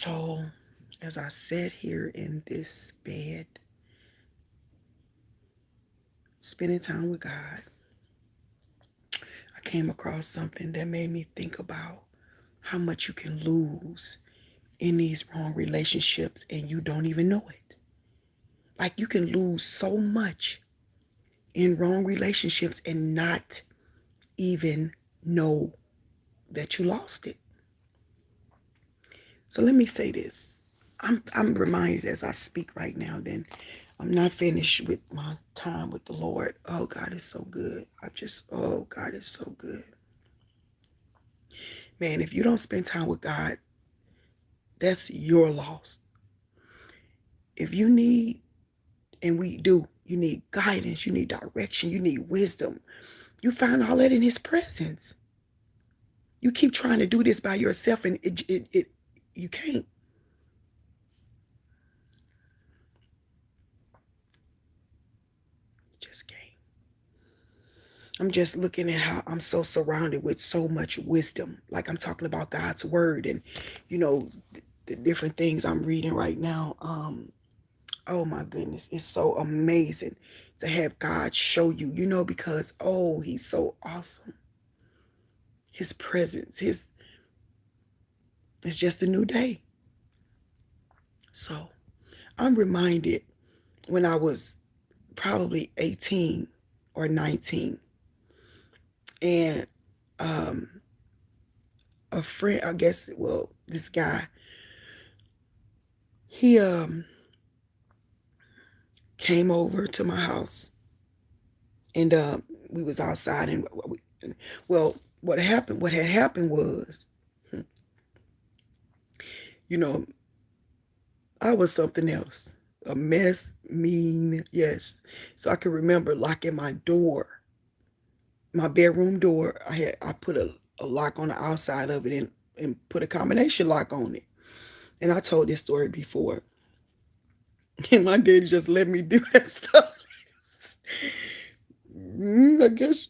So, as I sat here in this bed, spending time with God, I came across something that made me think about how much you can lose in these wrong relationships and you don't even know it. Like you can lose so much in wrong relationships and not even know that you lost it. So let me say this. I'm reminded as I speak right now, then I'm not finished with my time with the Lord. Oh, God is so good. Oh, God is so good. Man, if you don't spend time with God, that's your loss. If you need, and we do, you need guidance, you need direction, you need wisdom. You find all that in His presence. You keep trying to do this by yourself, and you can't. Just can't. I'm just looking at how I'm so surrounded with so much wisdom. Like I'm talking about God's word and, you know, the different things I'm reading right now. Oh my goodness, it's so amazing to have God show you, because, oh, He's so awesome. His presence, it's just a new day. So I'm reminded when I was probably 18 or 19, and a friend, I guess, well, this guy, he came over to my house, and we was outside, and well, what had happened was, you know, I was something else. A mess, mean, yes. So I can remember locking my door, my bedroom door. I put a lock on the outside of it and put a combination lock on it. And I told this story before. And my daddy just let me do that stuff. I guess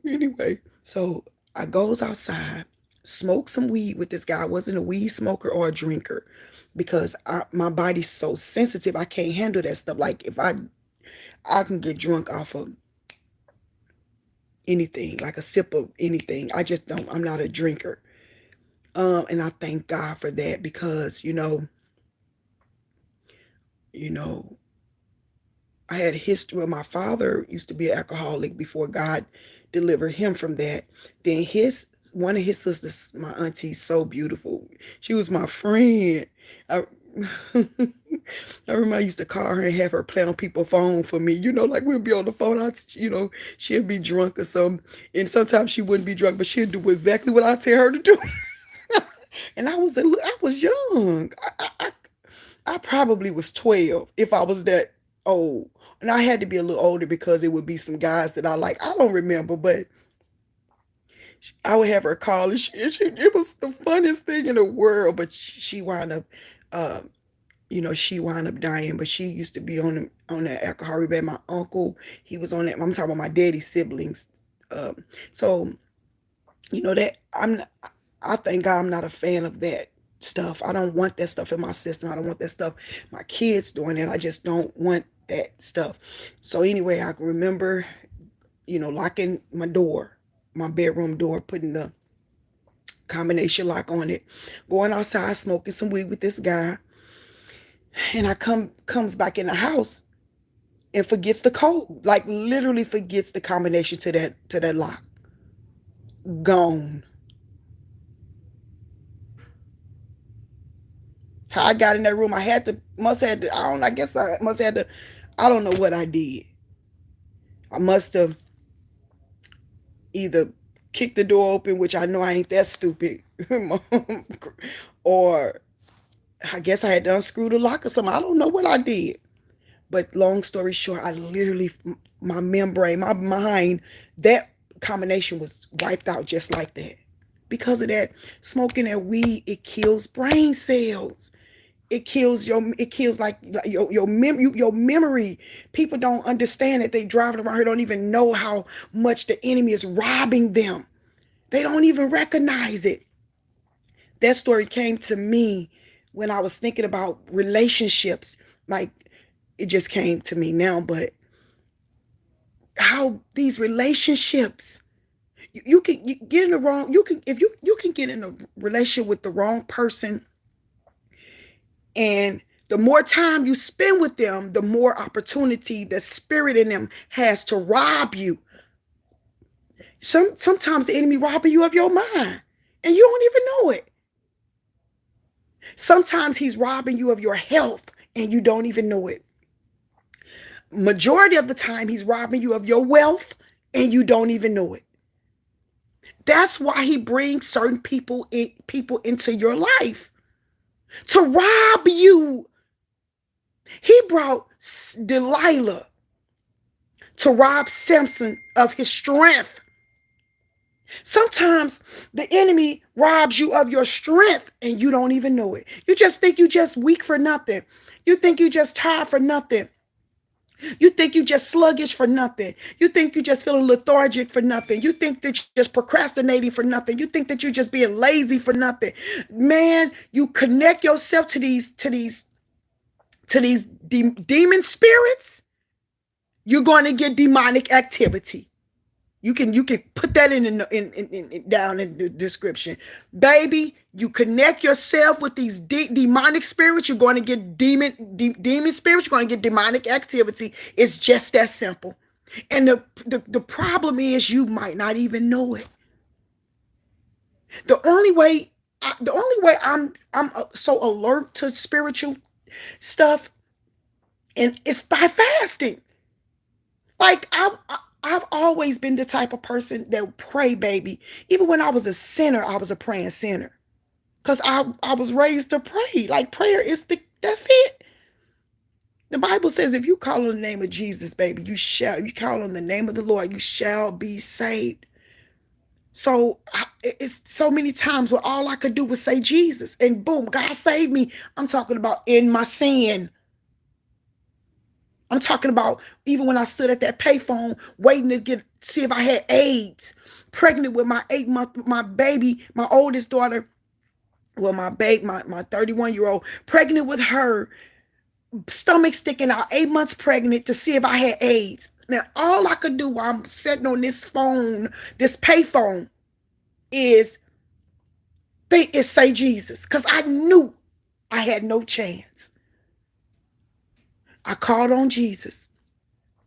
anyway. So I goes outside, smoke some weed with this guy. I wasn't a weed smoker or a drinker because my body's so sensitive. I can't handle that stuff. Like if I can get drunk off of anything, like a sip of anything. I just don't. I'm not a drinker. And I thank God for that because you know, I had a history. Well, my father used to be an alcoholic before God delivered him from that. Then one of his sisters, my auntie, so beautiful. She was my friend. I, I remember I used to call her and have her play on people's phone for me. Like we'd be on the phone. She'd be drunk or something. And sometimes she wouldn't be drunk, but she'd do exactly what I tell her to do. And I was young. I probably was 12 if I was that old. And I had to be a little older because it would be some guys that I like. I don't remember, but I would have her call, and it was the funniest thing in the world. But she wound up, uh, she wound up dying. But she used to be on that alcohol rebate. My uncle, he was on that. I'm talking about my daddy's siblings. So that I thank God I'm not a fan of that stuff. I don't want that stuff in my system. I don't want that stuff. My kids doing it. I just don't want that stuff. So anyway, I can remember, locking my bedroom door, putting the combination lock on it, going outside, smoking some weed with this guy. And I comes back in the house and forgets the code. Like literally forgets the combination to that lock. Gone. How I got in that room, I guess I must have to, I don't know what I did. I must have either kicked the door open, which I know I ain't that stupid, or I guess I had to unscrew the lock or something. I don't know what I did. But long story short, I literally, my membrane, my mind, that combination was wiped out just like that. Because of that, smoking that weed, it kills brain cells. It kills like your memory. People don't understand that they driving around here don't even know how much the enemy is robbing them. They don't even recognize it. That story came to me when I was thinking about relationships, like it just came to me now, but how these relationships, you can get in the wrong, you can, if you can get in a relationship with the wrong person, and the more time you spend with them, the more opportunity the spirit in them has to rob you. Sometimes the enemy robbing you of your mind and you don't even know it. Sometimes he's robbing you of your health and you don't even know it. Majority of the time he's robbing you of your wealth and you don't even know it. That's why he brings certain people into your life to rob you. He brought Delilah to rob Samson of his strength. Sometimes the enemy robs you of your strength and you don't even know it. You just think you just weak for nothing. You think you just tired for nothing. You think you just sluggish for nothing. You think you just feeling lethargic for nothing. You think that you're just procrastinating for nothing. You think that you're just being lazy for nothing. Man, you connect yourself to these demon spirits, you're going to get demonic activity. You can put that in down in the description, baby. You connect yourself with these demonic spirits, you're going to get demon spirits. You're going to get demonic activity. It's just that simple. And the problem is you might not even know it. The only way I'm so alert to spiritual stuff, and it's by fasting. Like I've always been the type of person that would pray, baby. Even when I was a sinner, I was a praying sinner. Because I was raised to pray. Like prayer is that's it. The Bible says if you call on the name of Jesus, baby, you call on the name of the Lord, you shall be saved. So it's so many times where all I could do was say Jesus, and boom, God saved me. I'm talking about in my sin. I'm talking about even when I stood at that payphone waiting to see if I had AIDS, pregnant with my 8-month, my baby, my oldest daughter, well, my 31-year-old, pregnant with her, stomach sticking out, 8 months pregnant to see if I had AIDS. Now, all I could do while I'm sitting on this phone, this payphone, is say Jesus, because I knew I had no chance. I called on Jesus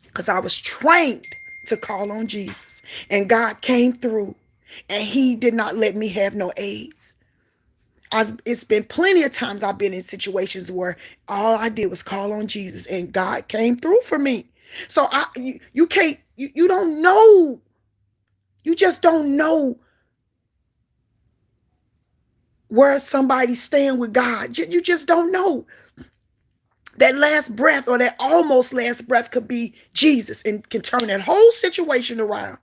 because I was trained to call on Jesus, and God came through, and he did not let me have no AIDS. It's been plenty of times I've been in situations where all I did was call on Jesus and God came through for me. So you can't, you don't know. You just don't know where somebody's staying with God. You just don't know. That last breath or that almost last breath could be Jesus and can turn that whole situation around.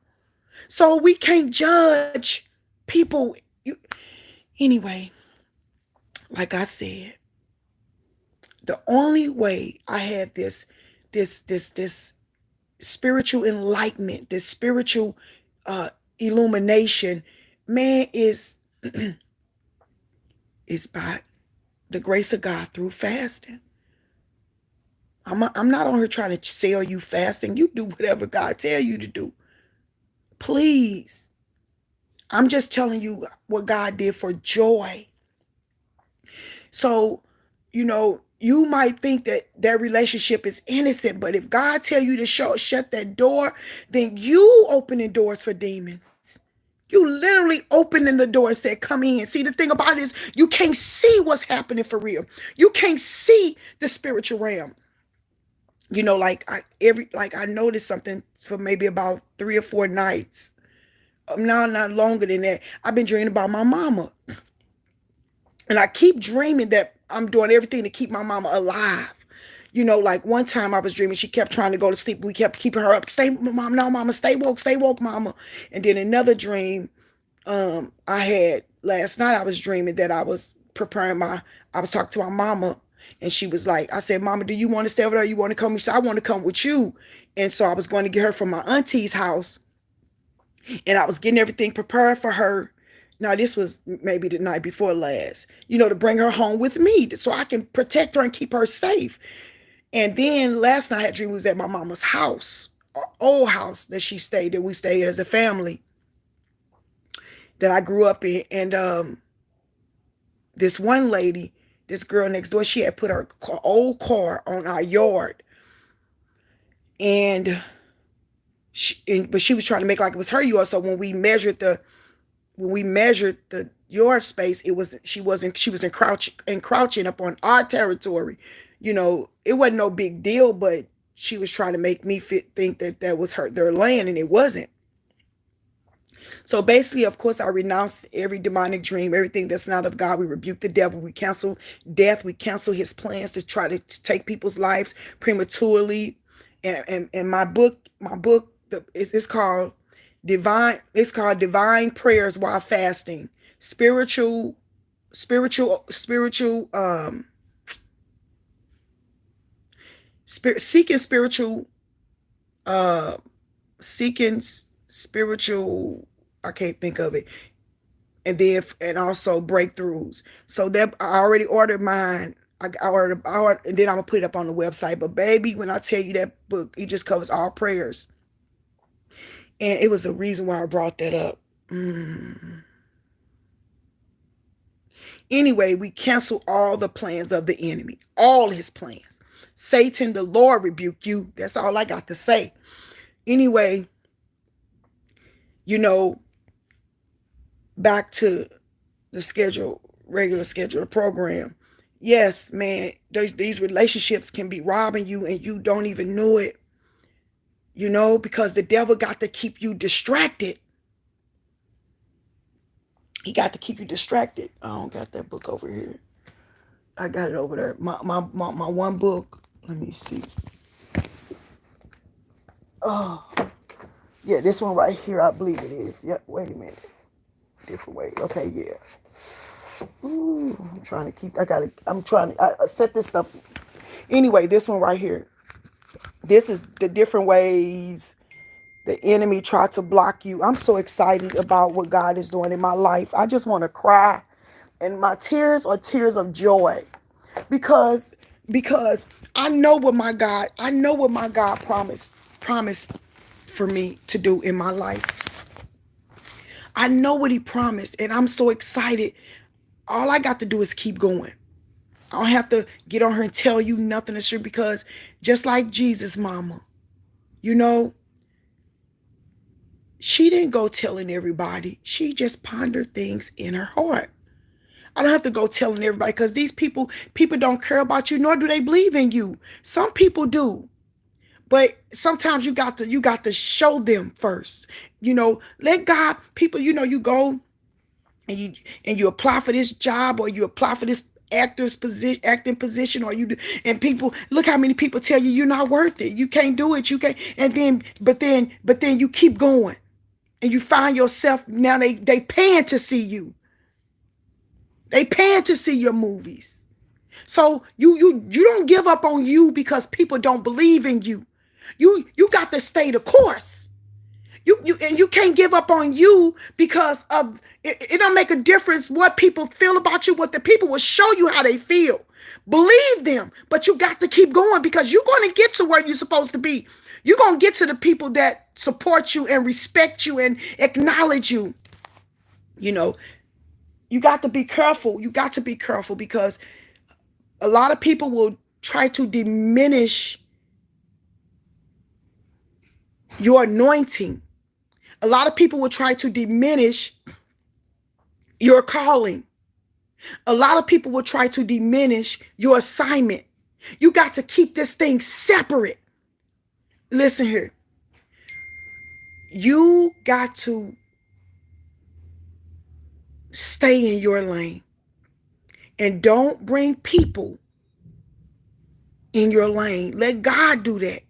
So we can't judge people. Anyway, like I said, the only way I had this spiritual enlightenment, this spiritual illumination, man, is by the grace of God through fasting. I'm not on here trying to sell you fasting. You do whatever God tell you to do. Please. I'm just telling you what God did for joy. So, you might think that relationship is innocent, but if God tell you to shut that door, then you opening doors for demons. You literally opening the door and said, come in. See, the thing about it is you can't see what's happening for real. You can't see the spiritual realm. I noticed something for maybe about 3 or 4 nights. No, not longer than that. I've been dreaming about my mama. And I keep dreaming that I'm doing everything to keep my mama alive. Like one time I was dreaming, she kept trying to go to sleep. We kept keeping her up. Stay, mom, no, mama, stay woke, mama. And then another dream I had last night, I was dreaming that I was I was talking to my mama. And she was like, I said, Mama, do you want to stay over there? You want to come? She said, I want to come with you. And so I was going to get her from my auntie's house. And I was getting everything prepared for her. Now, this was maybe the night before last, to bring her home with me so I can protect her and keep her safe. And then last night I had a dream we was at my mama's house, our old house that she stayed in. We stayed as a family that I grew up in. And this one lady, this girl next door, she had put her old car on our yard. And but she was trying to make like it was her yard. So when we measured the yard space, she was encroaching upon our territory. It wasn't no big deal, but she was trying to make me think that was their land, and it wasn't. So basically, of course, I renounce every demonic dream, everything that's not of God. We rebuke the devil. We cancel death. We cancel his plans to try to take people's lives prematurely. And my book, it's called Divine. It's called Divine Prayers While Fasting. Spiritual, seeking spiritual, seeking spiritual. I can't think of it. And also breakthroughs. So that I already ordered mine. I ordered, and then I'm gonna put it up on the website. But baby, when I tell you that book, it just covers all prayers. And it was a reason why I brought that up. Anyway, we cancel all the plans of the enemy, all his plans. Satan, the Lord rebuke you. That's all I got to say. Anyway, back to the regular schedule, the program. Yes, man, these relationships can be robbing you and you don't even know it. Because the devil got to keep you distracted. He got to keep you distracted. I don't got that book over here. I got it over there. My one book. Let me see. Oh, yeah, this one right here, I believe it is. Yep, wait a minute. Different way. Okay, yeah. Ooh, I'm trying to set this stuff. Anyway, this one right here. This is the different ways the enemy tried to block you. I'm so excited about what God is doing in my life. I just want to cry. And my tears are tears of joy. Because I know what my God promised for me to do in my life. I know what he promised, and I'm so excited. All I got to do is keep going. I don't have to get on her and tell you nothing is true, because just like Jesus' mama, she didn't go telling everybody. She just pondered things in her heart. I don't have to go telling everybody, because these people don't care about you, nor do they believe in you. Some people do. But sometimes you got to show them first. Let God, people, you go and you apply for this job, or you apply for this acting position, or you do, and people, look how many people tell you you're not worth it. You can't do it. You can't. And then, but then you keep going, and you find yourself now they paying to see you. They paying to see your movies. So you don't give up on you because people don't believe in you. You got to stay the course. You can't give up on you because of it. It don't make a difference what people feel about you. What the people will show you how they feel. Believe them, but you got to keep going, because you're going to get to where you're supposed to be. You're going to get to the people that support you and respect you and acknowledge you. You got to be careful. You got to be careful, because a lot of people will try to diminish your anointing. A lot of people will try to diminish your calling. A lot of people will try to diminish your assignment. You got to keep this thing separate. Listen here. You got to stay in your lane, and don't bring people in your lane. Let God do that.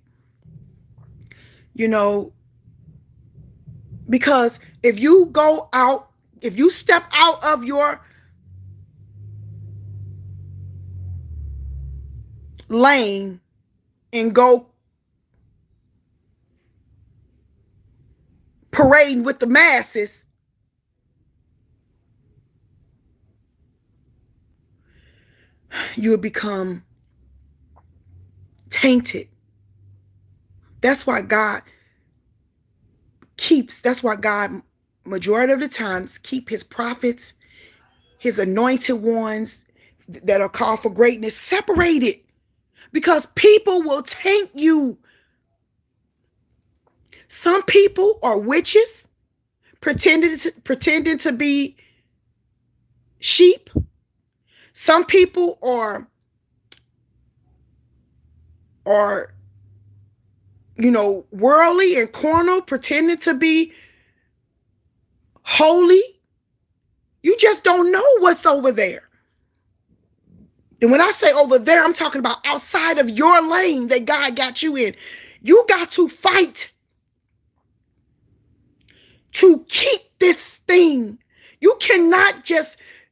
Because if you step out of your lane and go parading with the masses, you'll become tainted. That's why God majority of the times keep his prophets, his anointed ones that are called for greatness separated, because people will taint you. Some people are witches pretending to be sheep. Some people are worldly and carnal, pretending to be holy. You just don't know what's over there. And when I say over there, I'm talking about outside of your lane that God got you in. You got to fight to keep this thing. You cannot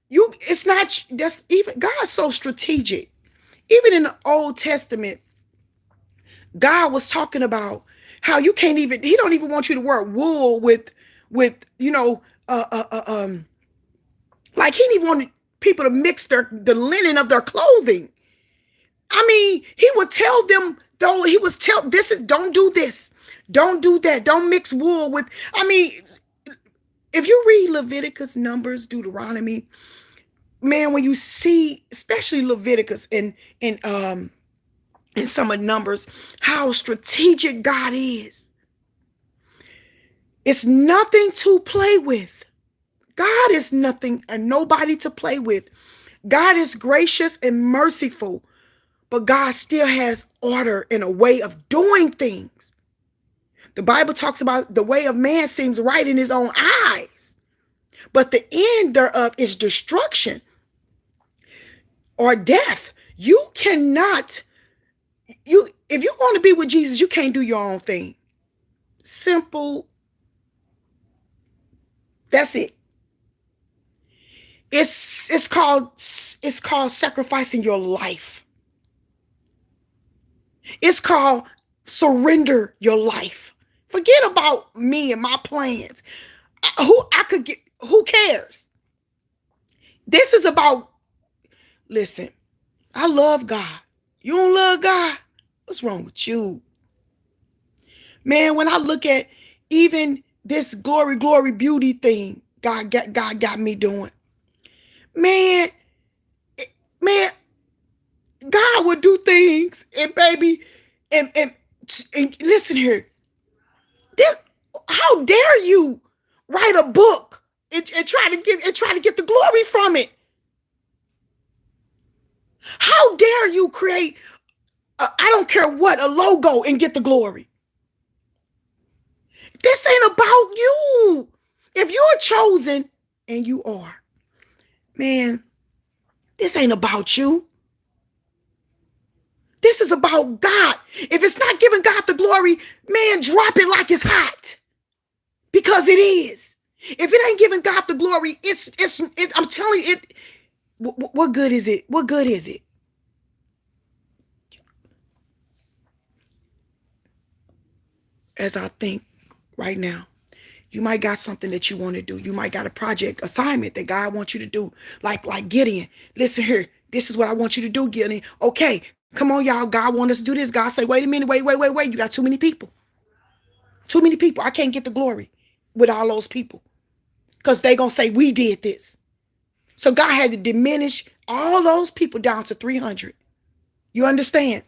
it's not just, even God's so strategic. Even in the Old Testament, God was talking about how he don't even want you to wear wool with like he didn't even want people to mix the linen of their clothing. I mean, he would tell them, though, don't do this, don't do that, don't mix wool with, if you read Leviticus, Numbers, Deuteronomy, man, when you see, especially Leviticus and some of Numbers, how strategic God is. It's nothing to play with. God is nothing and nobody to play with. God is gracious and merciful, but God still has order and a way of doing things. The Bible talks about the way of man seems right in his own eyes, but the end thereof is destruction or death. If you want to be with Jesus, you can't do your own thing. Simple. That's it. It's called sacrificing your life. It's called surrender your life. Forget about me and my plans. Who cares? This is about, listen, I love God. You don't love God? What's wrong with you? Man, when I look at even this glory, beauty thing God got me doing, man, God would do things, and baby, and listen here. How dare you write a book and try to get the glory from it? How dare you create I don't care what, a logo and get the glory? This ain't about you. If you're chosen, and you are, man, this ain't about you. This is about God. If it's not giving God the glory, man, drop it like it's hot. Because it is. If it ain't giving God the glory, I'm telling you, what good is it? What good is it? As I think right now, you might got something that you want to do. You might got a project assignment that God wants you to do. Like Gideon. Listen here. This is what I want you to do, Gideon. Okay, come on, y'all. God wants us to do this. God say, wait a minute. Wait. You got too many people. Too many people. I can't get the glory with all those people. Because they going to say, we did this. So God had to diminish all those people down to 300. You understand?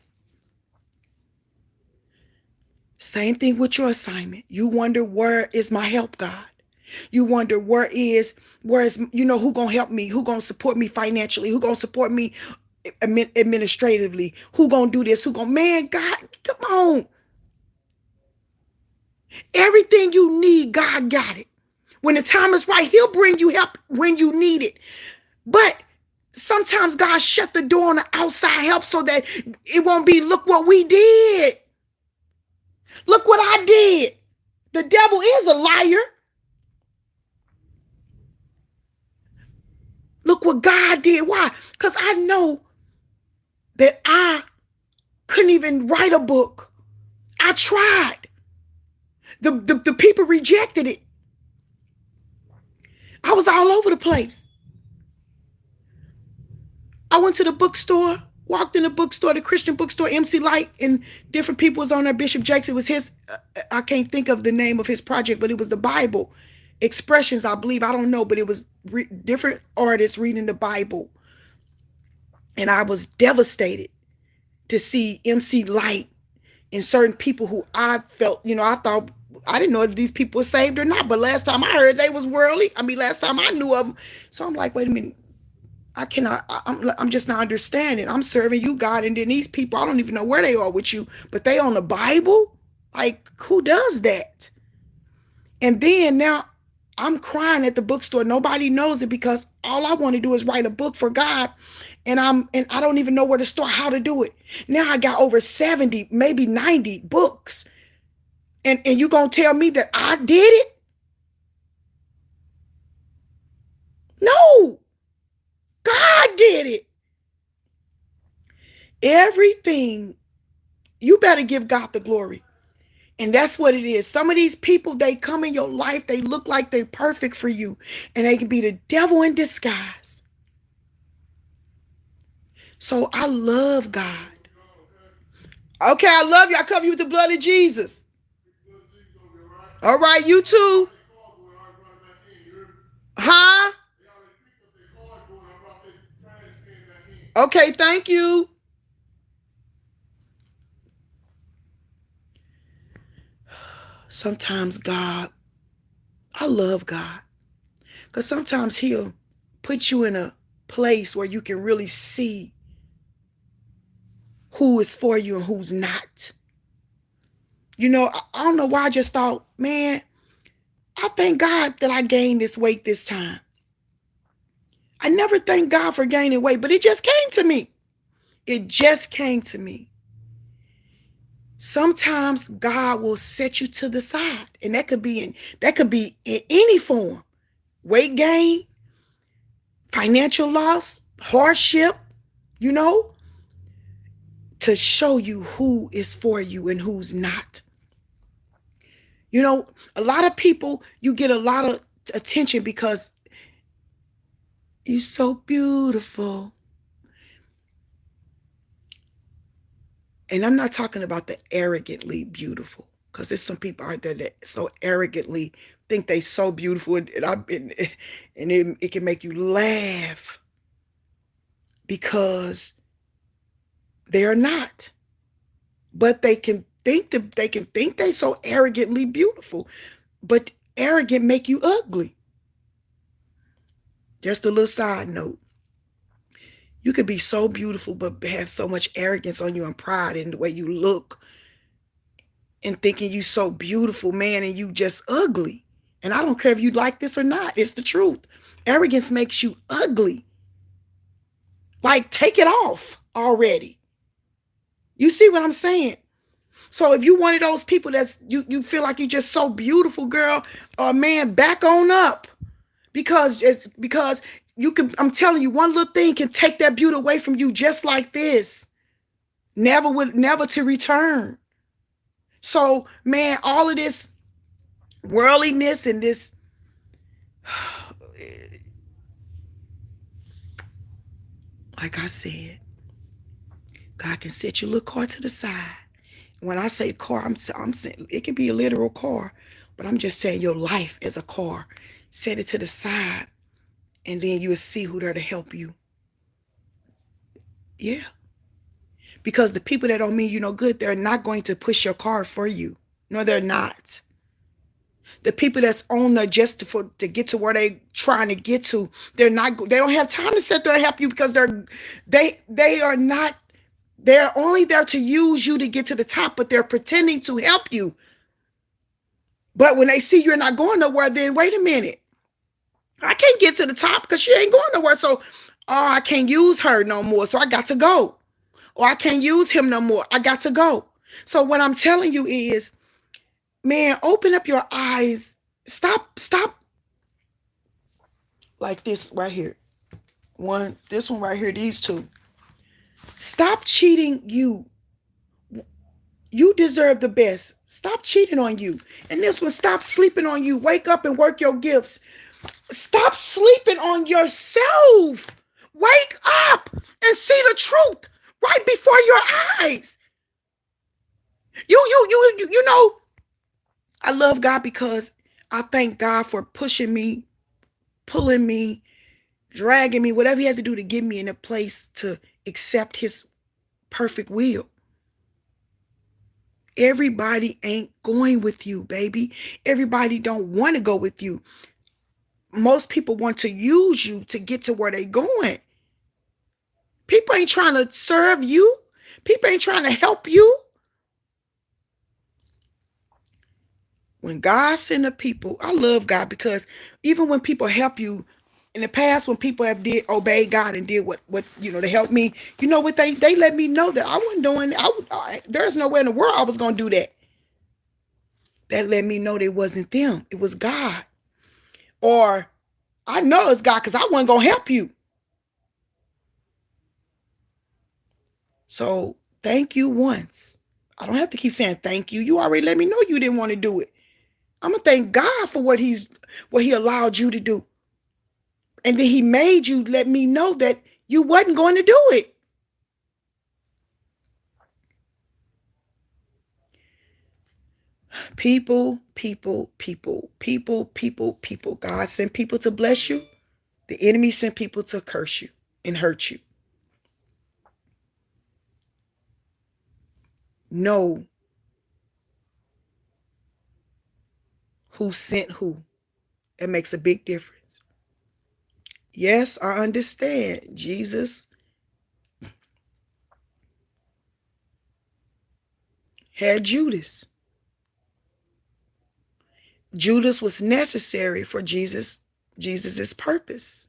Same thing with your assignment. You wonder, where is my help, God? You wonder, where is, who going to help me? Who going to support me financially? Who going to support me administratively? Who going to do this? Man, God, come on. Everything you need, God got it. When the time is right, he'll bring you help when you need it. But sometimes God shut the door on the outside help so that it won't be, look what we did. Look what I did. The devil is a liar. Look what God did. Why? Because I know that I couldn't even write a book. I tried. The people rejected it. I was all over the place. I went to the bookstore, walked in the bookstore, the Christian bookstore, MC Light, and different people was on there. Bishop Jakes, it was his, I can't think of the name of his project, but it was the Bible. Expressions, I believe, I don't know, but it was different artists reading the Bible. And I was devastated to see MC Light and certain people who I felt, I thought, I didn't know if these people were saved or not, but last time I heard they was worldly. Last time I knew of them. So I'm like, wait a minute. I cannot, I'm just not understanding. I'm serving you, God, and then these people, I don't even know where they are with you, but they on the Bible? Like, who does that? And then now I'm crying at the bookstore. Nobody knows it because all I want to do is write a book for God. And I don't even know where to start, how to do it. Now I got over 70, maybe 90 books. And you gonna tell me that I did it? No. God did it. Everything, you better give God the glory. And that's what it is. Some of these people, they come in your life, they look like they're perfect for you, and they can be the devil in disguise. So I love God. Okay, I love you. I cover you with the blood of Jesus. All right, you too. Huh? Okay, thank you. Sometimes God, I love God, because sometimes he'll put you in a place where you can really see who is for you and who's not. I don't know why I just thought, man, I thank God that I gained this weight this time. I never thank God for gaining weight, but it just came to me. It just came to me. Sometimes God will set you to the side, and that could be in any form. Weight gain, financial loss, hardship, to show you who is for you and who's not. A lot of people, you get a lot of attention because you're so beautiful. And I'm not talking about the arrogantly beautiful, because there's some people out there that so arrogantly think they so beautiful, and it can make you laugh because they are not. But they can think they so arrogantly beautiful, but arrogant make you ugly. Just a little side note. You could be so beautiful, but have so much arrogance on you and pride in the way you look and thinking you so beautiful, man, and you just ugly. And I don't care if you like this or not. It's the truth. Arrogance makes you ugly. Like, take it off already. You see what I'm saying? So if you one of those people that's you feel like you're just so beautiful, girl or man, back on up. Because I'm telling you, one little thing can take that beauty away from you just like this. Never to return. So, man, all of this worldliness and this, like I said, God can set your little car to the side. When I say car, I'm saying it can be a literal car, but I'm just saying your life as a car. Set it to the side, and then you will see who there to help you. Yeah. Because the people that don't mean you no good, they're not going to push your car for you. No, they're not. The people that's on there just to get to where they trying to get to, they don't have time to sit there and help you because they are not, they're only there to use you to get to the top, but they're pretending to help you. But when they see you're not going nowhere, then wait a minute. I can't get to the top because she ain't going nowhere. So, I can't use her no more. So I got to go. Or I can't use him no more. I got to go. So what I'm telling you is, man, open up your eyes. Stop. Like this right here. This one right here, these two. Stop cheating you. You deserve the best. Stop cheating on you. And this one, stop sleeping on you. Wake up and work your gifts. Stop sleeping on yourself. Wake up and see the truth right before your eyes. You know, I love God because I thank God for pushing me, pulling me, dragging me, whatever he had to do to get me in a place to accept his perfect will. Everybody ain't going with you, baby. Everybody don't want to go with you. Most people want to use you to get to where they going. People ain't trying to serve you. People ain't trying to help you. When God send the people, I love God because even when people help you, in the past when people have did obey God and did what to help me, you know what they let me know that I wasn't doing. There's no way in the world I was gonna do that. That let me know that it wasn't them. It was God. Or I know it's God because I wasn't gonna help you. So thank you once. I don't have to keep saying thank you. You already let me know you didn't want to do it. I'm gonna thank God for what he allowed you to do. And then he made you let me know that you wasn't going to do it. People. God sent people to bless you. The enemy sent people to curse you and hurt you. Know who sent who. It makes a big difference. Yes, I understand. Jesus had Judas. Judas was necessary for Jesus's purpose.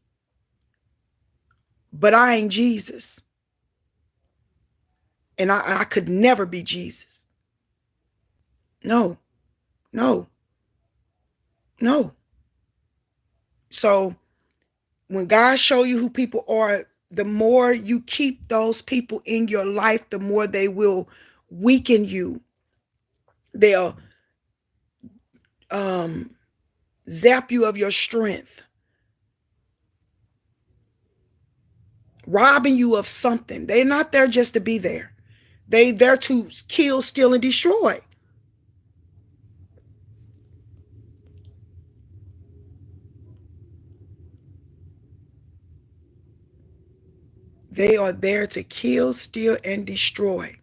But I ain't Jesus. And I could never be Jesus. No, no, no. So when God show you who people are, the more you keep those people in your life, the more they will weaken you. They'll zap you of your strength, robbing you of something. They're not there just to be there. They there to kill, steal, and destroy. They are there to kill, steal, and destroy.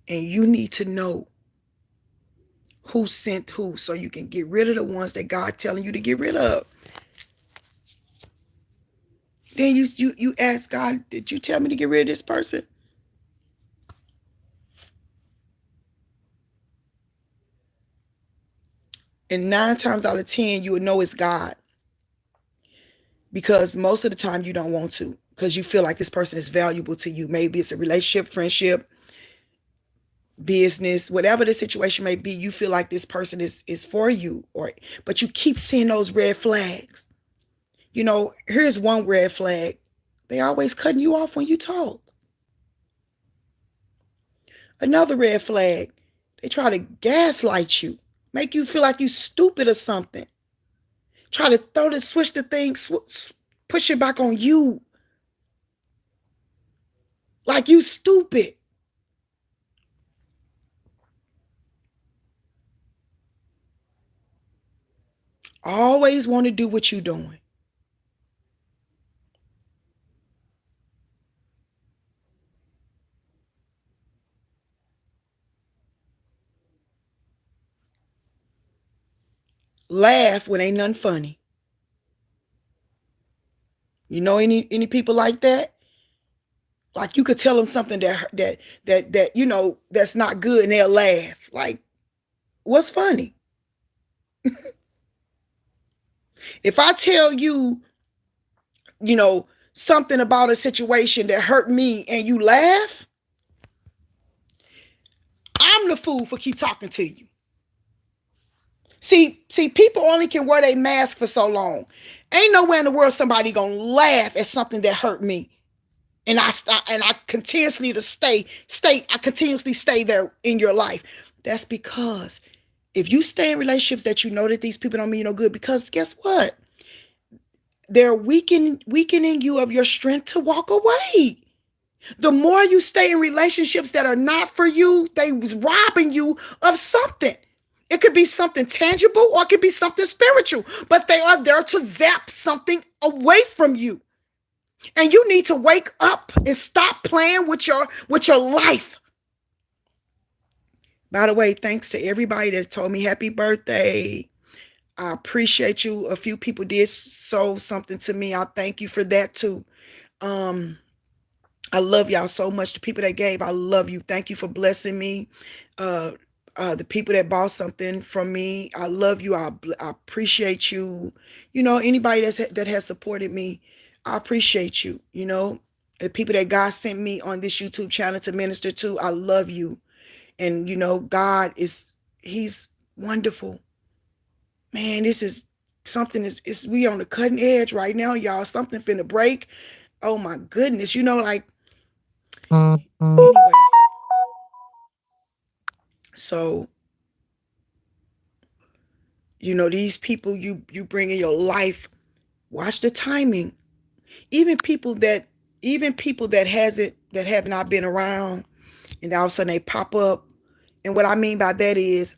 And you need to know who sent who so you can get rid of the ones that God telling you to get rid of. Then you ask God, did you tell me to get rid of this person? And 9 times out of 10, you would know it's God. Because most of the time you don't want to, because you feel like this person is valuable to you. Maybe it's a relationship, friendship, business, whatever the situation may be, you feel like this person is for you, but you keep seeing those red flags. Here's one red flag. They always cutting you off when you talk. Another red flag, they try to gaslight you, make you feel like you stupid or something. Try to switch the thing, push it back on you. Like you stupid. Always want to do what you're doing. Laugh when ain't nothing funny. You know any people like that? Like you could tell them something that that's not good and they'll laugh. Like, what's funny? If I tell you, something about a situation that hurt me and you laugh, I'm the fool for keep talking to you. See, people only can wear their mask for so long. Ain't nowhere in the world somebody gonna laugh at something that hurt me. And I continuously stay there in your life. That's because If you stay in relationships that you know that these people don't mean you no good, because guess what? They're weakening you of your strength to walk away. The more you stay in relationships that are not for you, they was robbing you of something. It could be something tangible or it could be something spiritual, but they are there to zap something away from you. And you need to wake up and stop playing with your life. By the way, thanks to everybody that told me happy birthday. I appreciate you. A few people did sow something to me. I thank you for that too. Um, I love y'all so much. The people that gave, I love you. Thank you for blessing me. Uh, the people that bought something from me, I love you. I appreciate you. You know, anybody that has supported me, I appreciate you. You know, the people that God sent me on this YouTube channel to minister to, I love you. And you know, He's wonderful. Man, this is something is we on the cutting edge right now, y'all. Something finna break. Oh my goodness. You know, like anyway. So, you know, these people you bring in your life, watch the timing. Even people that have not been around, and all of a sudden they pop up. And what I mean by that is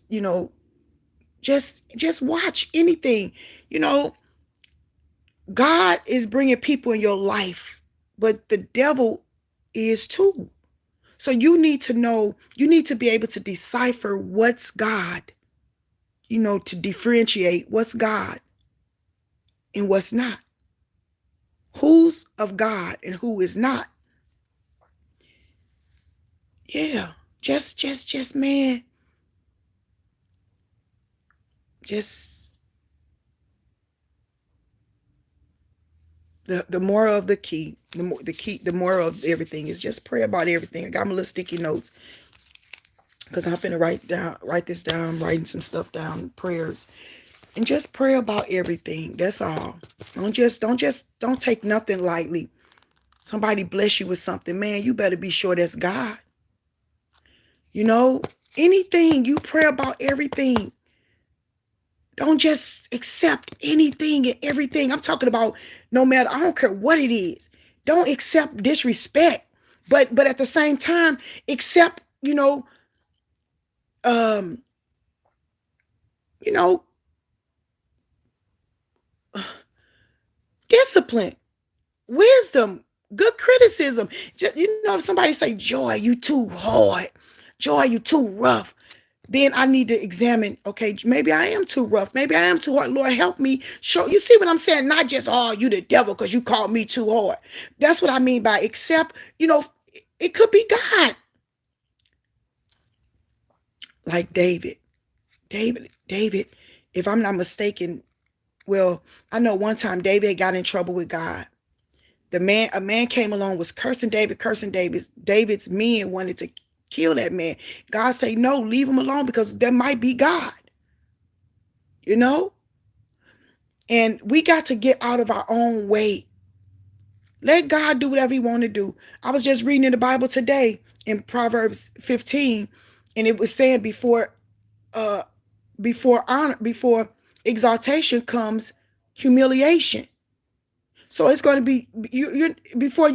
you know, just watch anything. You know, God is bringing people in your life, but the devil is too. So you need to know, you need to be able to decipher what's God, you know, to differentiate what's God and what's not. Who's of God and who is not. Yeah. Just man. Just the moral of the key, the moral of everything is just pray about everything. I got my little sticky notes because I'm finna write this down. I'm writing some stuff down, prayers. And just pray about everything. That's all. Don't take nothing lightly. Somebody bless you with something, man, you better be sure that's God. You know, anything, you pray about everything. Don't just accept anything and everything. I'm talking about no matter, I don't care what it is. Don't accept disrespect. But at the same time, accept, um, you know, discipline, wisdom, good criticism. Just, if somebody say, Joy, you too hard. Joy, you too rough. Then I need to examine, okay, maybe I am too rough. Maybe I am too hard. Lord, help me. Show, you see what I'm saying? Not just, oh, you the devil because you called me too hard. That's what I mean by accept, it could be God. Like David, if I'm not mistaken, well, I know one time David got in trouble with God. A man came along, was cursing David's men wanted to kill that man. God say, no, leave him alone because that might be God. And we got to get out of our own way. Let God do whatever he want to do. I was just reading in the Bible today in Proverbs 15, and it was saying before honor, before exaltation comes humiliation. So it's going to be before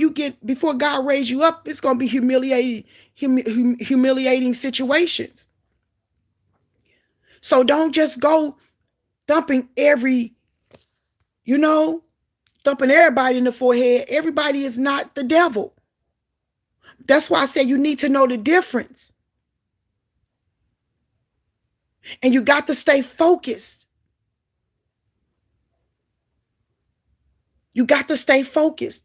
God raise you up, it's going to be humiliating situations. So don't just go thumping thumping everybody in the forehead. Everybody is not the devil. That's why I say you need to know the difference. And you got to stay focused. You got to stay focused.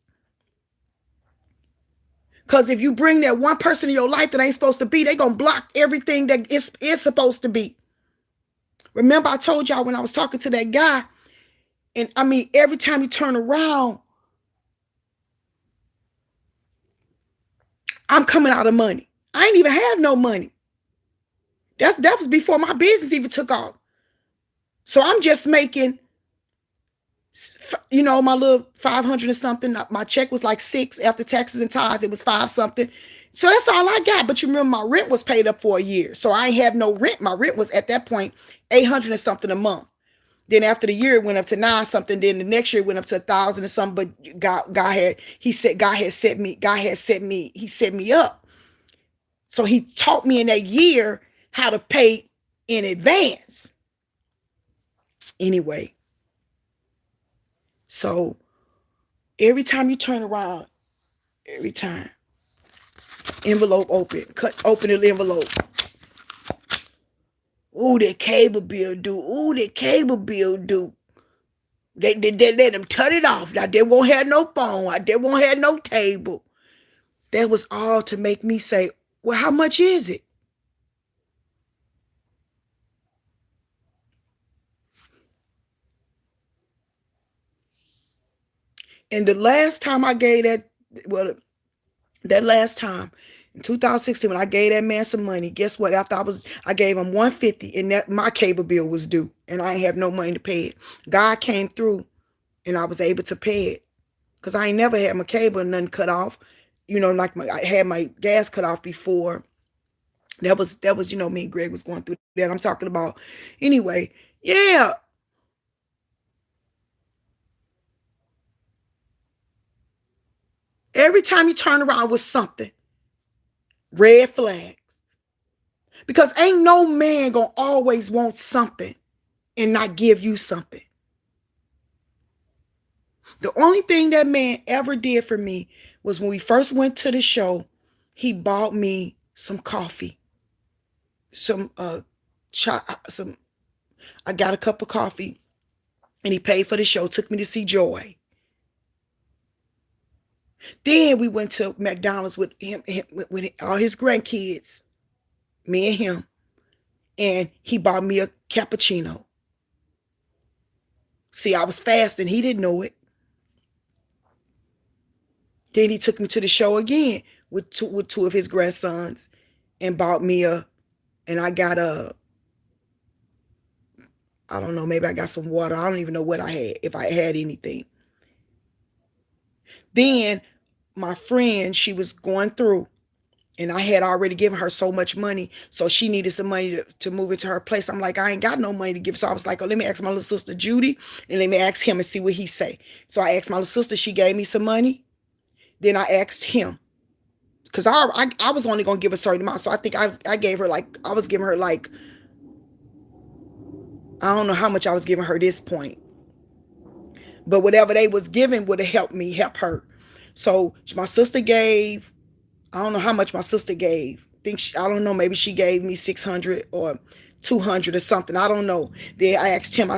Because if you bring that one person in your life that ain't supposed to be, they're going to block everything that is supposed to be. Remember, I told y'all when I was talking to that guy, and I mean, every time you turn around, I'm coming out of money. I ain't even have no money. That was before my business even took off. So I'm just making, my little 500 or something. My check was like 6 after taxes and tithes. It was 5 something. So that's all I got. But you remember my rent was paid up for a year. So I ain't have no rent. My rent was at that point 800 and something a month. Then after the year it went up to 9 something. Then the next year it went up to 1,000 and something. But God had set me up. So he taught me in that year how to pay in advance. Anyway, so every time you turn around, every time, envelope open, open the envelope. Ooh, that cable bill due. Ooh, that cable bill due. They let them cut it off. Now they won't have no phone. They won't have no table. That was all to make me say, well, how much is it? And the last time I gave that last time in 2016, when I gave that man some money, guess what? After I gave him 150, and that my cable bill was due, and I ain't have no money to pay it. God came through, and I was able to pay it, because I ain't never had my cable and nothing cut off. Like I had my gas cut off before. That was me and Greg was going through that. I'm talking about anyway. Yeah. Every time you turn around with something, red flags. Because ain't no man gonna always want something and not give you something. The only thing that man ever did for me was when we first went to the show, he bought me some coffee. I got a cup of coffee, and he paid for the show, took me to see Joy. Then we went to McDonald's with him with all his grandkids, me and him, and he bought me a cappuccino. See, I was fasting. He didn't know it. Then he took me to the show again with two of his grandsons and bought me and I got I don't know, maybe I got some water. I don't even know what I had, if I had anything. Then my friend, she was going through, and I had already given her so much money, so she needed some money to move into her place. I'm like, I ain't got no money to give. So I was like, oh, let me ask my little sister Judy, and let me ask him and see what he say. So I asked my little sister, she gave me some money. Then I asked him, because I was only going to give a certain amount. So I think I gave her I was giving her I don't know how much I was giving her this point. But whatever they was giving would have helped me help her. So my sister gave, I don't know how much my sister gave. I don't know, maybe she gave me 600 or 200 or something. I don't know. Then I asked him for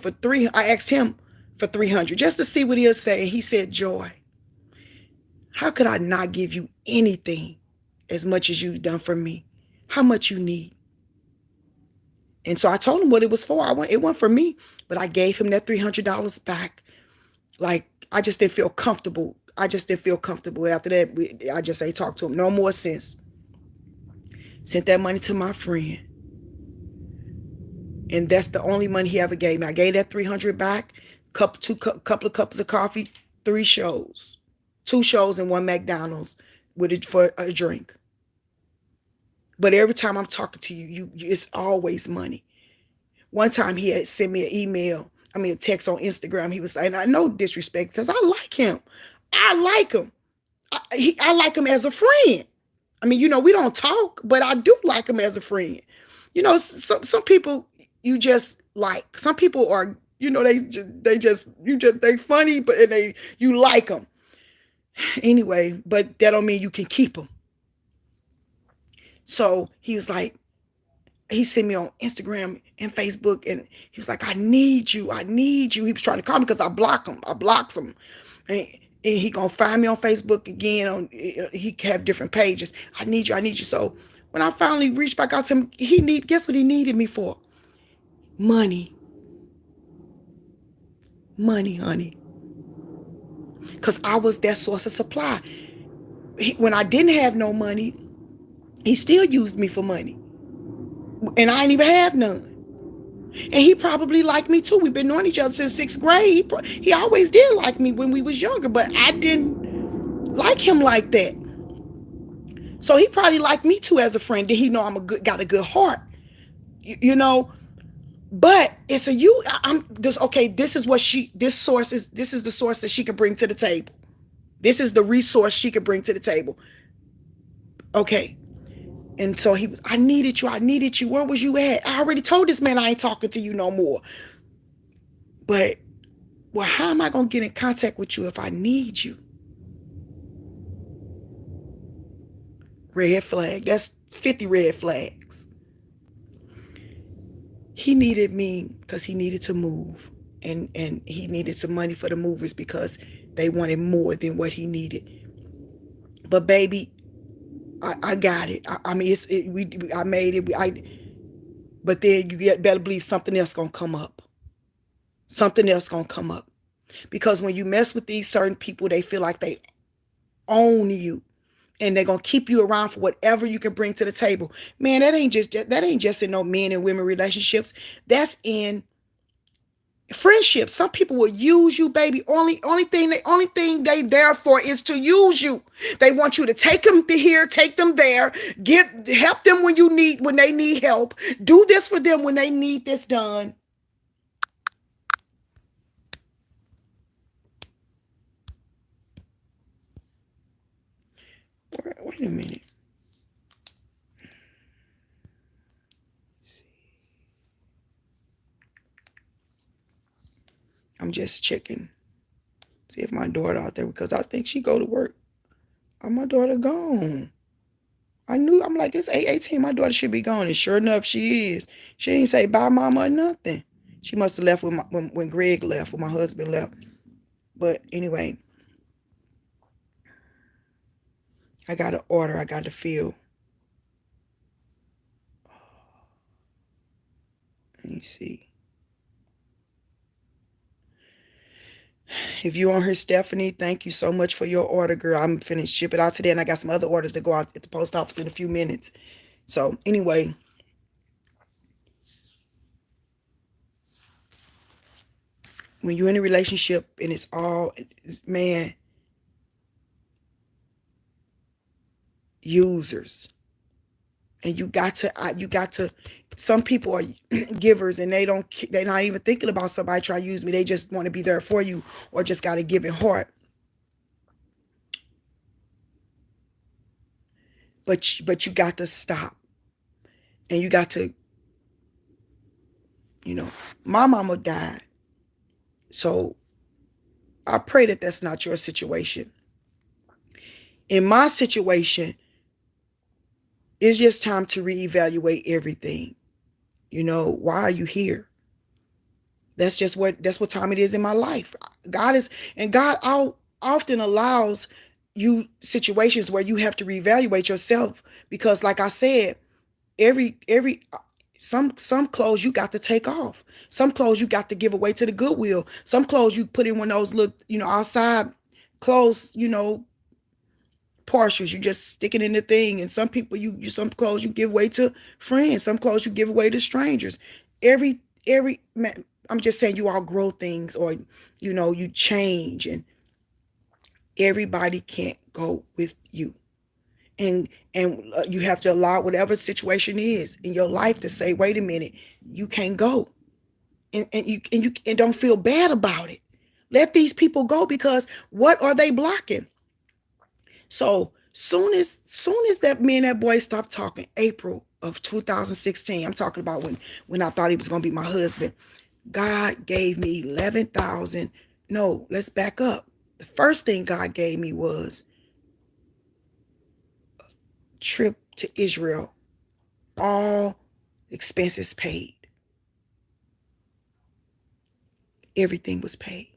300 just to see what he'll say. And he said, Joy, how could I not give you anything as much as you've done for me? How much you need? And so I told him what it was for. It wasn't for me, but I gave him that $300 back. Like, I just didn't feel comfortable. After that, I just ain't talked to him no more since. Sent that money to my friend. And that's the only money he ever gave me. I gave that $300 back, couple of cups of coffee, 3 shows. 2 shows and 1 McDonald's for a drink. But every time I'm talking to you, it's always money. One time he had sent me a text on Instagram. He was saying, I know disrespect because I like him. I like him. I like him as a friend. I mean, we don't talk, but I do like him as a friend. Some people you just like. Some people are, they funny, but you like them. Anyway, but that don't mean you can keep them. So he was like, he sent me on Instagram and Facebook, and he was like, I need you. He was trying to call me because I blocked him. And he gonna find me on Facebook again. He have different pages. I need you. So when I finally reached back out to him, guess what he needed me for? Money, honey. Because I was their source of supply. When I didn't have no money, he still used me for money. And I didn't even have none. And he probably liked me too. We've been knowing each other since 6th grade. He always did like me when we was younger, but I didn't like him like that. So he probably liked me too as a friend. Did he know got a good heart? You know, but it's a you. I'm this okay. This is what this is the source that she could bring to the table. This is the resource she could bring to the table. Okay. And so he was, I needed you. I needed you. Where was you at? I already told this man I ain't talking to you no more. But, well, how am I going to get in contact with you if I need you? Red flag. That's 50 red flags. He needed me because he needed to move. And he needed some money for the movers because they wanted more than what he needed. But baby, I got it. I mean, I made it. But then you better believe something else gonna come up. Something else gonna come up. Because when you mess with these certain people, they feel like they own you. And they're gonna keep you around for whatever you can bring to the table. Man, that ain't just in no men and women relationships. That's in friendships. Some people will use you, baby. Only thing they there for is to use you. They want you to take them to here, take them there, help them when they need help. Do this for them when they need this done. Wait a minute. I'm just checking. See if my daughter out there, because I think she go to work. Oh, my daughter gone. I'm like, it's 8:18. My daughter should be gone. And sure enough, she is. She ain't say bye, mama, or nothing. She must have left when Greg left, when my husband left. But anyway, I got to order. I got to feel. Let me see. If you on her, Stephanie, thank you so much for your order, girl. I'm finna ship it out today, and I got some other orders to go out at the post office in a few minutes. So anyway, when you're in a relationship and it's all, man, users, and you got to, some people are givers and they're not even thinking about somebody trying to use me. They just want to be there for you, or just got a giving heart. But you got to stop, and you got to, my mama died. So I pray that that's not your situation. In my situation, it's just time to reevaluate everything. Why are you here? That's what time it is in my life. God often allows you situations where you have to reevaluate yourself, because like I said, some clothes you got to take off. Some clothes you got to give away to the Goodwill. Some clothes you put in one of those look, outside clothes, partials. You just stick it in the thing. And some people, some clothes you give away to friends. Some clothes you give away to strangers. I'm just saying, you all grow things, or you change, and everybody can't go with you. And you have to allow whatever situation is in your life to say, wait a minute, you can't go. And don't feel bad about it. Let these people go, because what are they blocking? So soon as that me and that boy stopped talking, April of 2016, I'm talking about when I thought he was going to be my husband, God gave me 11,000. No, let's back up. The first thing God gave me was a trip to Israel, all expenses paid. Everything was paid.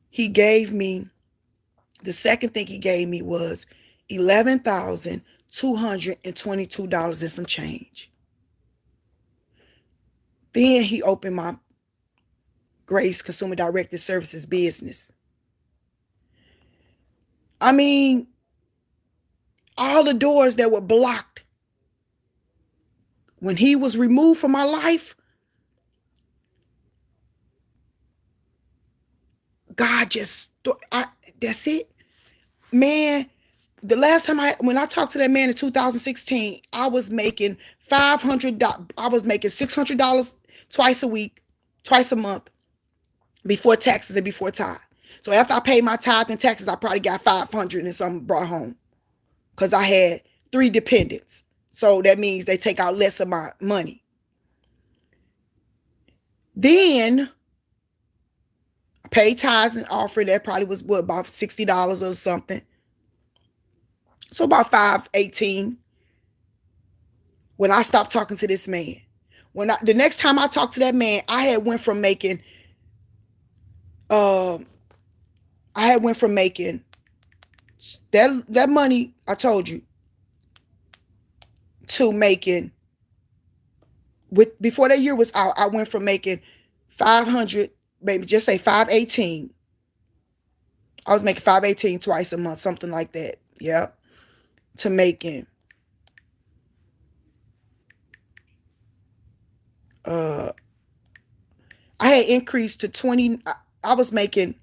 He gave me, the second thing he gave me was $11,222 and some change. Then he opened my Grace Consumer Directed Services business. I mean, all the doors that were blocked when he was removed from my life, God that's it. Man, the last time when I talked to that man in 2016, I was making $500. I was making $600 twice a week, twice a month, before taxes and before tithe. So after I paid my tithe and taxes, I probably got 500 and something brought home, because I had 3 dependents. So that means they take out less of my money. Then I paid tithes and offering. That probably was about $60 or something. So about $518 when I stopped talking to this man. The next time I talked to that man, I had went from making that money I told you to making, before that year was out, I went from making 500, maybe just say 518. I was making 518 twice a month, something like that. Yep. To making I had increased to 20. I was making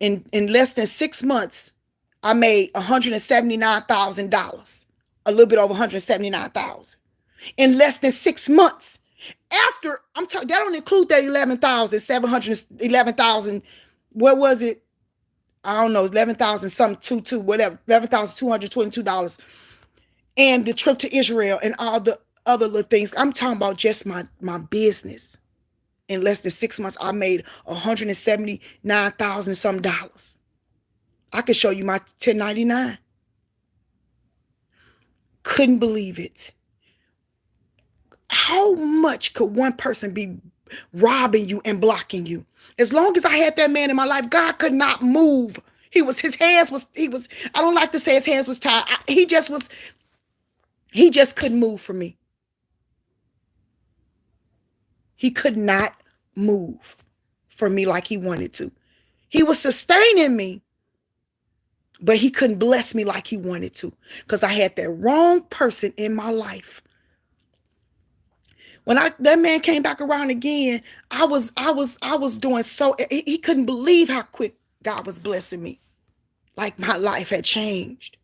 in less than 6 months, I made $179,000, a little bit over $179,000 in less than 6 months. After I'm talking, that don't include that 11,711,000. What was it? I don't know, 11,000 something, whatever, $11,222, and the trip to Israel and all the other little things. I'm talking about just my business. In less than 6 months, I made $179,000 some dollars. I could show you my 1099. Couldn't believe it. How much could one person be robbing you and blocking you? As long as I had that man in my life, God could not move. His hands was, I don't like to say his hands was tied. He just couldn't move for me. He could not move for me like he wanted to. He was sustaining me, but he couldn't bless me like he wanted to, because I had that wrong person in my life. When that man came back around again, I was doing so, he couldn't believe how quick God was blessing me. Like my life had changed.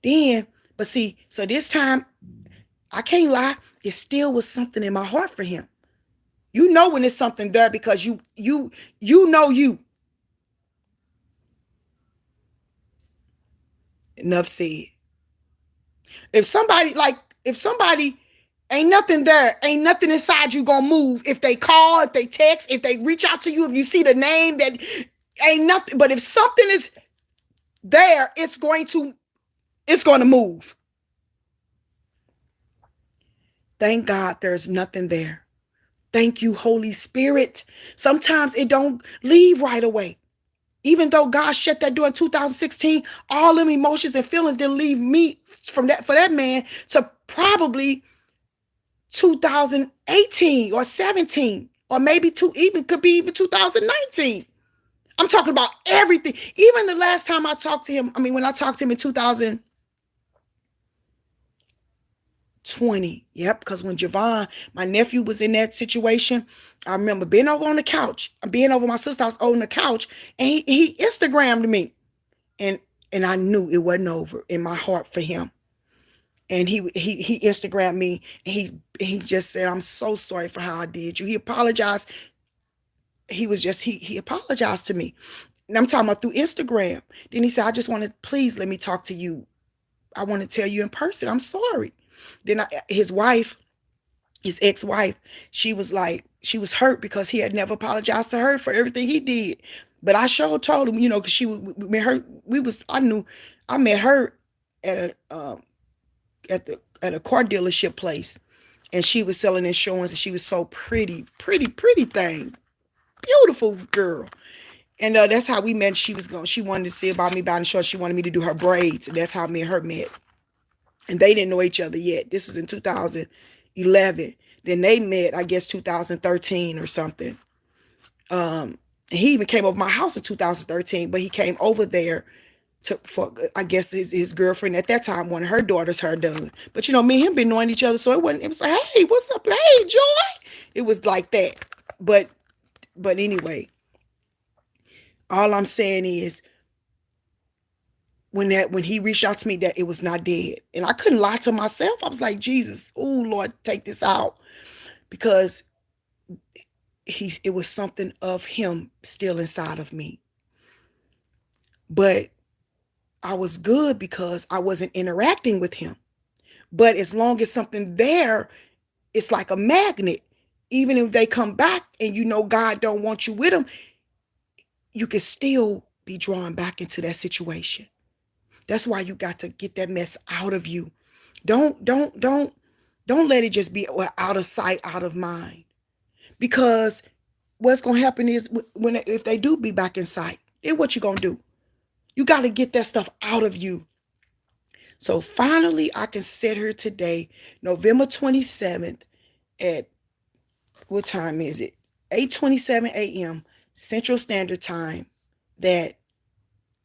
Then, but see, so this time, I can't lie, it still was something in my heart for him. You know when there's something there, because you know you. Enough said. If somebody ain't nothing there, ain't nothing inside you gonna move. If they call, if they text, if they reach out to you, if you see the name, that ain't nothing. But if something is there, it's going to move. Thank God there's nothing there. Thank you, Holy Spirit. Sometimes it don't leave right away. Even though God shut that door in 2016, all them emotions and feelings didn't leave me for that man to probably 2018 or 17, or maybe could be even 2019. I'm talking about everything. Even the last time I talked to him, when I talked to him in 2020, yep, because when Javon, my nephew, was in that situation, I remember being over on the couch, being over my sister's house on the couch, and he Instagrammed me, and I knew it wasn't over in my heart for him. And he Instagrammed me, and he just said, "I'm so sorry for how I did you." He apologized. He apologized to me. And I'm talking about through Instagram. Then he said, "I just want to, please let me talk to you. I want to tell you in person, I'm sorry." Then his ex-wife, she was hurt because he had never apologized to her for everything he did. But I sure told him, because I met her at a car dealership place, and she was selling insurance, and she was so pretty thing, beautiful girl. And that's how we met. She wanted to see about me buying insurance. She wanted me to do her braids, and that's how me and her met. And they didn't know each other yet. This was in 2011. Then they met, I guess, 2013 or something. He even came over my house in 2013, but he came over there for I guess his girlfriend at that time wanted her daughter's hair done. But me and him been knowing each other, so it was like, "Hey, what's up? Hey, Joy." It was like that. But But anyway, all I'm saying is when he reached out to me, that it was not dead. And I couldn't lie to myself. I was like, Jesus, oh Lord, take this out. Because it was something of him still inside of me. But I was good because I wasn't interacting with him. But as long as something there, it's like a magnet. Even if they come back and you know God don't want you with them, you can still be drawn back into that situation. That's why you got to get that mess out of you. Don't let it just be out of sight, out of mind. Because what's gonna happen is if they do be back in sight, then what you gonna do? You got to get that stuff out of you. So finally, I can sit here today, November 27th, at what time is it? 8:27 a.m. Central Standard Time, that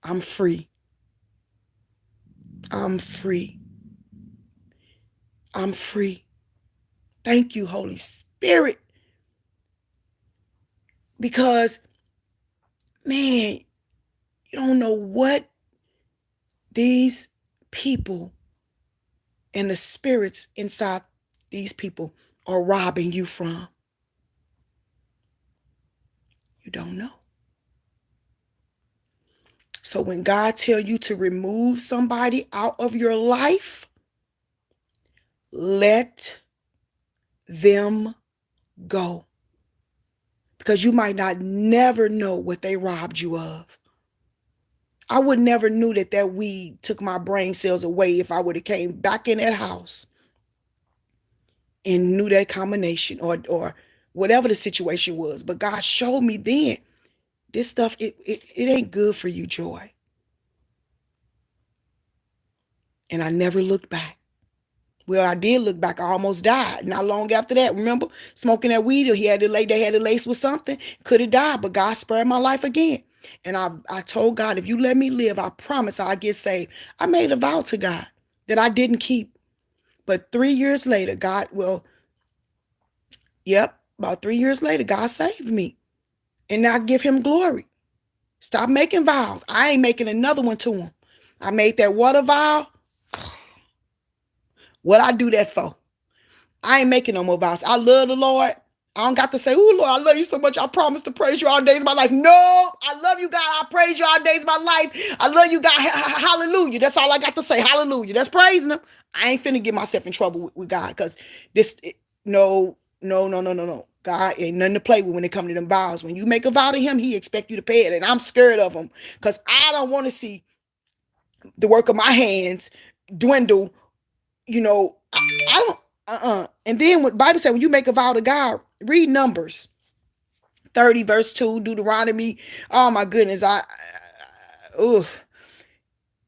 I'm free. I'm free. I'm free. Thank you, Holy Spirit. Because, man, you don't know what these people and the spirits inside these people are robbing you from. You don't know. So when God tells you to remove somebody out of your life, let them go. Because you might not never know what they robbed you of. I would never knew that weed took my brain cells away if I would have came back in that house and knew that combination or whatever the situation was. But God showed me then, this stuff, it ain't good for you, Joy. And I never looked back. Well, I did look back. I almost died. Not long after that, remember? Smoking that weed, they had to lace with something. Could have died, but God spared my life again. And I told God, if you let me live, I promise I'll get saved. I made a vow to God that I didn't keep. But 3 years later, about 3 years later, God saved me. And I give him glory. Stop making vows. I ain't making another one to him. I made that water vow. What I do that for? I ain't making no more vows. I love the Lord. I don't got to say, oh, Lord, I love you so much. I promise to praise you all days of my life. No, I love you, God. I praise you all days of my life. I love you, God. Hallelujah. That's all I got to say. Hallelujah. That's praising him. I ain't finna get myself in trouble with God, because no. God ain't nothing to play with when it comes to them vows. When you make a vow to him, he expect you to pay it. And I'm scared of him, because I don't want to see the work of my hands dwindle. I don't. And then what Bible said, when you make a vow to God, read Numbers 30 verse 2, Deuteronomy. Oh my goodness. If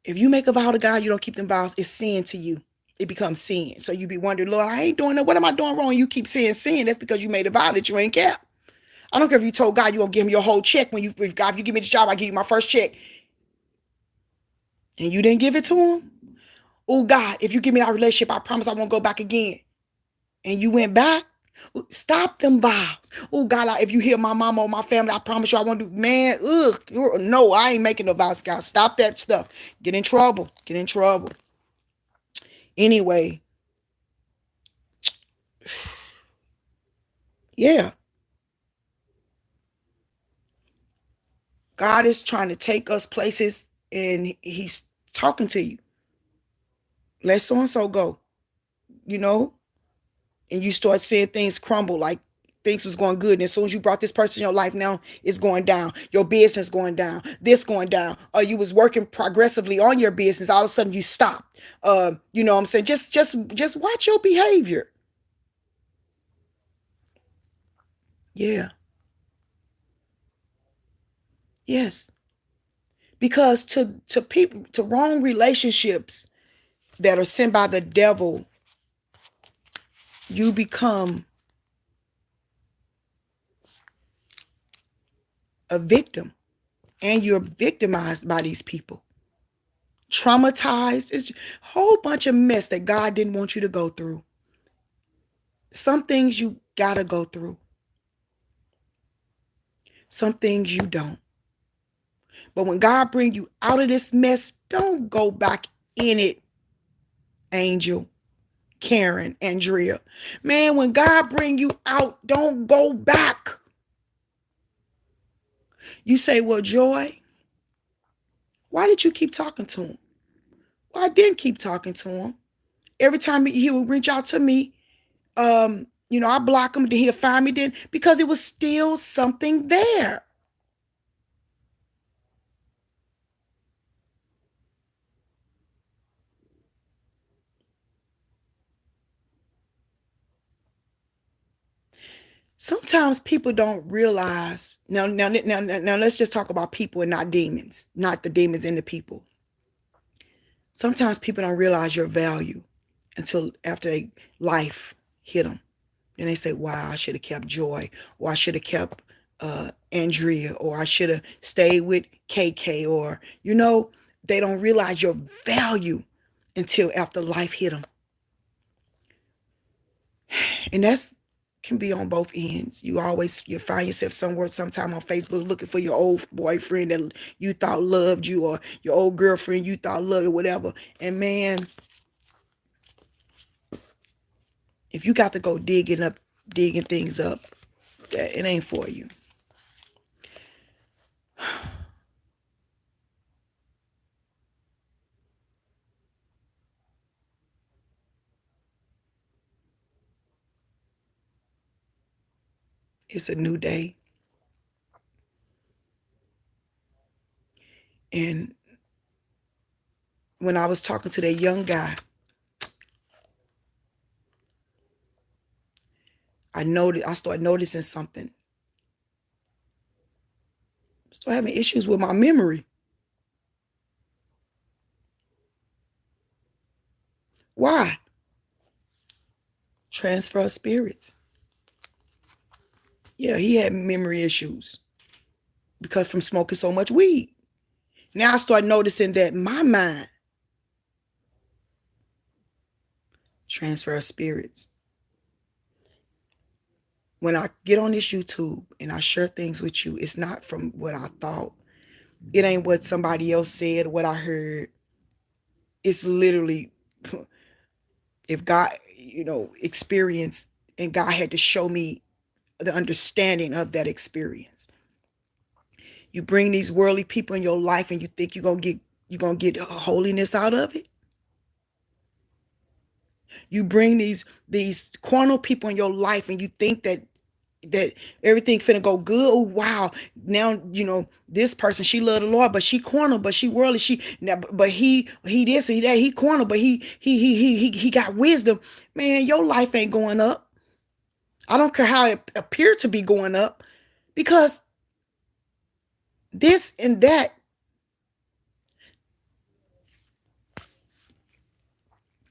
you make a vow to God, you don't keep them vows, it's sin to you. It becomes sin. So you be wondering, Lord, I ain't doing that. What am I doing wrong? You keep saying sin. That's because you made a vow that you ain't kept. I don't care if you told God you won't give him your whole check. If God, if you give me this job, I give you my first check. And you didn't give it to him. Oh God, if you give me that relationship, I promise I won't go back again. And you went back. Stop them vows. Oh God, if you hear my mama or my family, I promise you I won't do. Man, no, I ain't making no vows, God. Stop that stuff. Get in trouble. Get in trouble. Anyway, yeah. God is trying to take us places, and he's talking to you. Let so-and-so go, and you start seeing things crumble, like things was going good. And as soon as you brought this person in your life, now it's going down. Your business going down, this going down. Or you was working progressively on your business. All of a sudden you stopped. You know what I'm saying? Just watch your behavior. Yeah. Yes. Because to people, to wrong relationships that are sent by the devil, you become a victim, and you're victimized by these people. Traumatized. It's a whole bunch of mess that God didn't want you to go through. Some things you gotta go through. Some things you don't. But when God bring you out of this mess, don't go back in it, Angel, Karen, Andrea. Man, when God bring you out, don't go back. You say, well, Joy, why did you keep talking to him? Well, I didn't keep talking to him. Every time he would reach out to me, I block him, then he'll find me then, because it was still something there. Sometimes people don't realize. Now, let's just talk about people and not demons, not the demons in the people. Sometimes people don't realize your value until after life hit them. Then they say, wow, I should have kept Joy, or I should have kept Andrea, or I should have stayed with KK, or, they don't realize your value until after life hit them. And that's can be on both ends. You find yourself somewhere sometime on Facebook looking for your old boyfriend that you thought loved you, or your old girlfriend you thought loved you, whatever. And man, if you got to go digging things up, it ain't for you. It's a new day. And when I was talking to that young guy, I started noticing something. I started having issues with my memory. Why? Transfer of spirits. Yeah, he had memory issues because from smoking so much weed. Now I start noticing that my mind, transfer of spirits. When I get on this YouTube and I share things with you, it's not from what I thought. It ain't what somebody else said, what I heard. It's literally, if God, experienced, and God had to show me the understanding of that experience. You bring these worldly people in your life and you think you're gonna get holiness out of it. You bring these carnal people in your life and you think that everything finna go good. Oh wow. Now, this person, she love the Lord, but she corner, but she worldly, but he this, he that, he corner, but he got wisdom. Man, your life ain't going up. I don't care how it appeared to be going up, because this and that,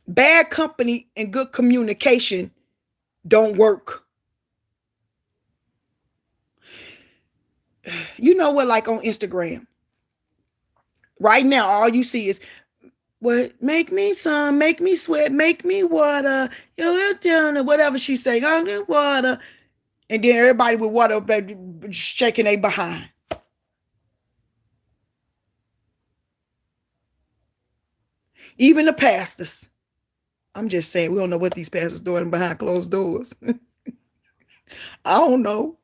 bad company and good communication don't work. You know what, like on Instagram, right now, all you see is, what, make me some, make me sweat, make me water, whatever she say, I need water. And then everybody with water shaking their behind. Even the pastors. I'm just saying, we don't know what these pastors doing behind closed doors. I don't know.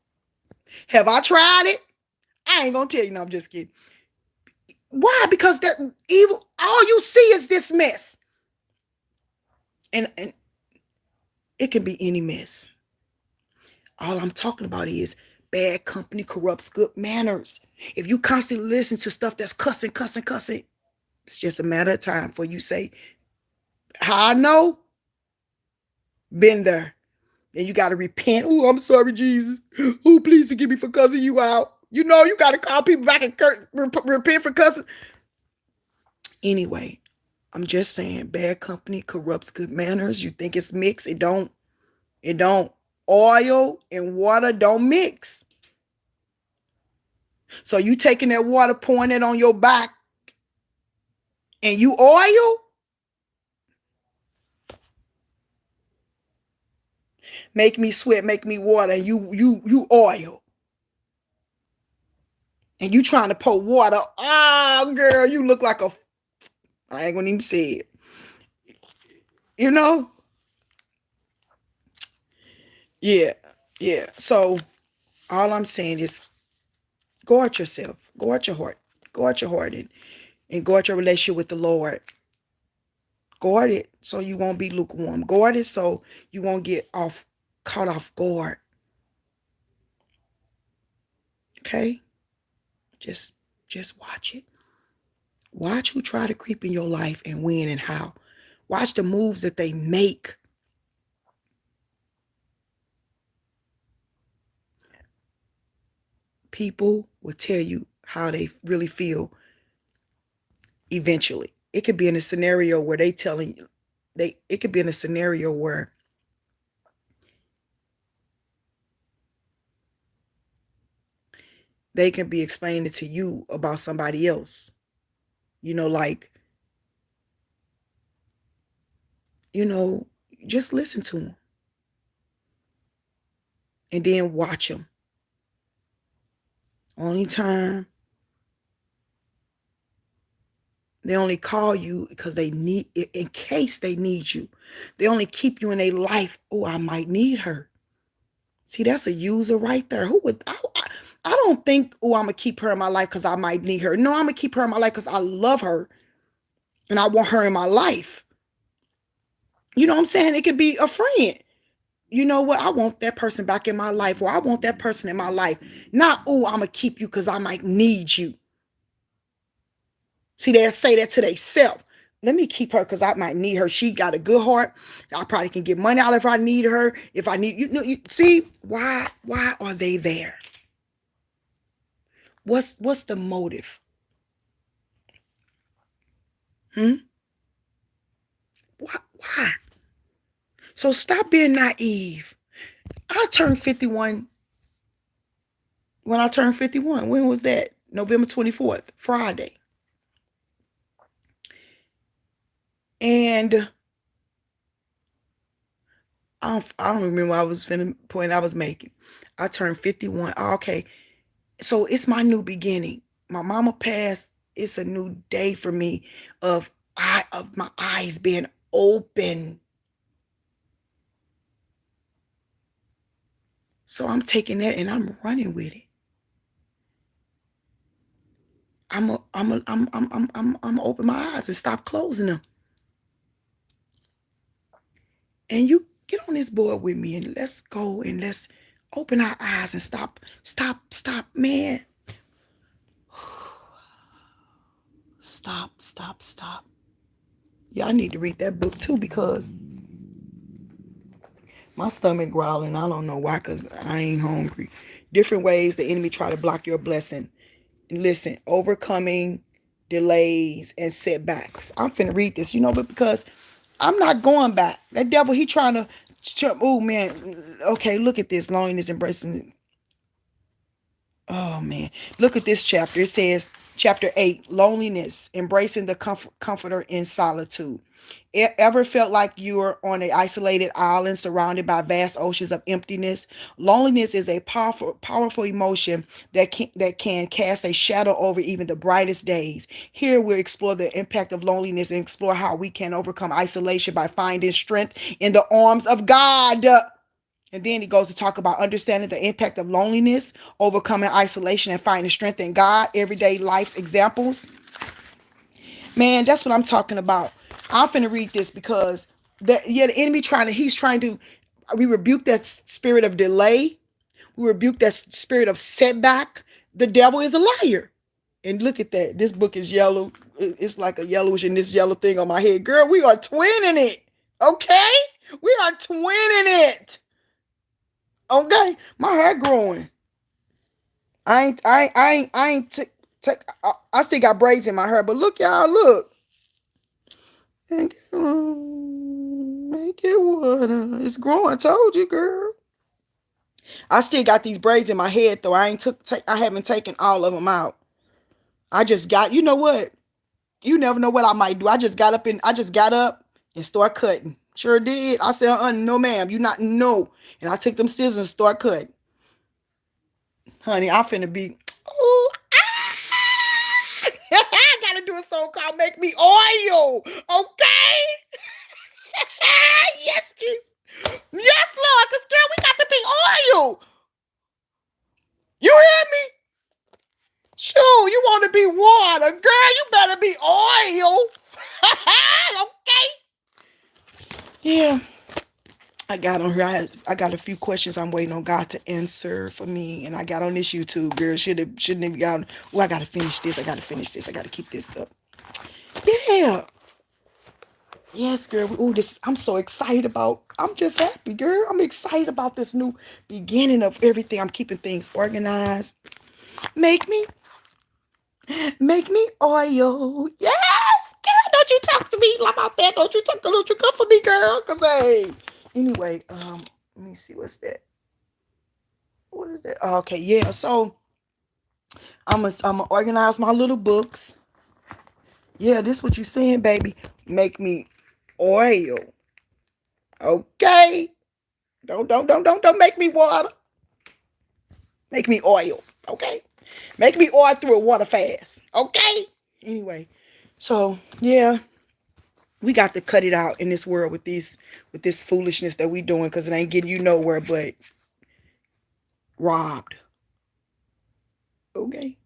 Have I tried it? I ain't gonna tell you. No, I'm just kidding. Why? Because that evil, all you see is this mess. And it can be any mess. All I'm talking about is bad company corrupts good manners. If you constantly listen to stuff that's cussing, it's just a matter of time for you say, how I know? Been there. And you got to repent. Oh, I'm sorry, Jesus. Oh, please forgive me for cussing you out. You got to call people back and repent for cussing. Anyway, I'm just saying, bad company corrupts good manners. You think it's mixed. It don't. It don't. Oil and water don't mix. So you taking that water, pouring it on your back, and you oil? Make me sweat, make me water, and you oil. And you trying to pour water. Oh, girl, you look like a, I ain't gonna even say it. You know? Yeah. Yeah. So all I'm saying is guard yourself. Guard your heart. Guard your heart and guard your relationship with the Lord. Guard it so you won't be lukewarm. Guard it so you won't get caught off guard. Okay? Just just watch it. Watch who try to creep in your life and when and how. Watch the moves that they make. People will tell you how they really feel eventually. It could be in a scenario where they telling you it could be in a scenario where they can be explaining to you about somebody else. Like, you know, just listen to them and then watch them. Only time they only call you because they need, in case they need you. They only keep you in their life. Oh, I might need her. See, that's a user right there. Who would, I don't think, oh, I'm going to keep her in my life because I might need her. No, I'm going to keep her in my life because I love her and I want her in my life. You know what I'm saying? It could be a friend. You know what? I want that person back in my life, or I want that person in my life. Not, oh, I'm going to keep you because I might need you. See, they'll say that to themselves. Let me keep her because I might need her. She got a good heart. I probably can get money out if I need her. If I need, see, why are they there? What's the motive? Why? So stop being naive. I turned 51 when I turned 51. When was that? November 24th, Friday. And I don't remember what I was point I was making. I turned 51. Okay. So it's my new beginning. My mama passed. It's a new day for me of my eyes being open. So I'm taking that and I'm running with it. I'm open my eyes and stop closing them. And you get on this board with me and let's go and let's open our eyes and stop, man. Stop. Yeah, I need to read that book too because my stomach growling. I don't know why, because I ain't hungry. Different ways the enemy try to block your blessing. Listen, overcoming delays and setbacks. I'm finna read this, but because I'm not going back. That devil, he trying to, oh man, okay, look at this, loneliness, embracing. Oh man, look at this chapter. It says, chapter 8, loneliness, embracing the comforter in solitude. Ever felt like you're on an isolated island surrounded by vast oceans of emptiness? Loneliness is a powerful emotion that can cast a shadow over even the brightest days. Here we'll explore the impact of loneliness and explore how we can overcome isolation by finding strength in the arms of God. And then he goes to talk about understanding the impact of loneliness, overcoming isolation, and finding strength in God, everyday life's examples. Man, that's what I'm talking about. I'm finna read this because the enemy he's trying to, we rebuke that spirit of delay. We rebuke that spirit of setback. The devil is a liar. And look at that. This book is yellow. It's like a yellowish and this yellow thing on my head. Girl, we are twinning it. Okay? We are twinning it. Okay? My hair growing. I still got braids in my hair, but look, y'all, look. Make it water. It's growing. I told you, girl. I still got these braids in my head though. I haven't taken all of them out. I just got, you know what? You never know what I might do. I just got up and start cutting. Sure did. I said, no ma'am, you not no. And I took them scissors and start cutting. Honey, I'm finna be, oh, gotta do a song called Make Me Oil. Okay? Yes, Jesus. Yes, Lord, because girl, we got to be oil. You hear me? Sure, you want to be water. Girl, you better be oil. Okay? Yeah. I got on here. I got a few questions I'm waiting on God to answer for me. And I got on this YouTube, girl. Shouldn't have gotten. Oh, I gotta finish this. I gotta finish this. I gotta keep this up. Yeah. Yes, girl. Oh, this I'm so excited about. I'm just happy, girl. I'm excited about this new beginning of everything. I'm keeping things organized. Make me oil. Yes, girl. Don't you talk to me about that. Don't you come for me, girl. Cause hey. Anyway, let me see what's that. What is that? Oh, okay, yeah. So I'm gonna organize my little books. Yeah, this what you saying, baby. Make me oil. Okay. Don't make me water. Make me oil. Okay. Make me oil through a water fast. Okay. Anyway, so yeah, we got to cut it out in this world with this foolishness that we doing because it ain't getting you nowhere but robbed. Okay.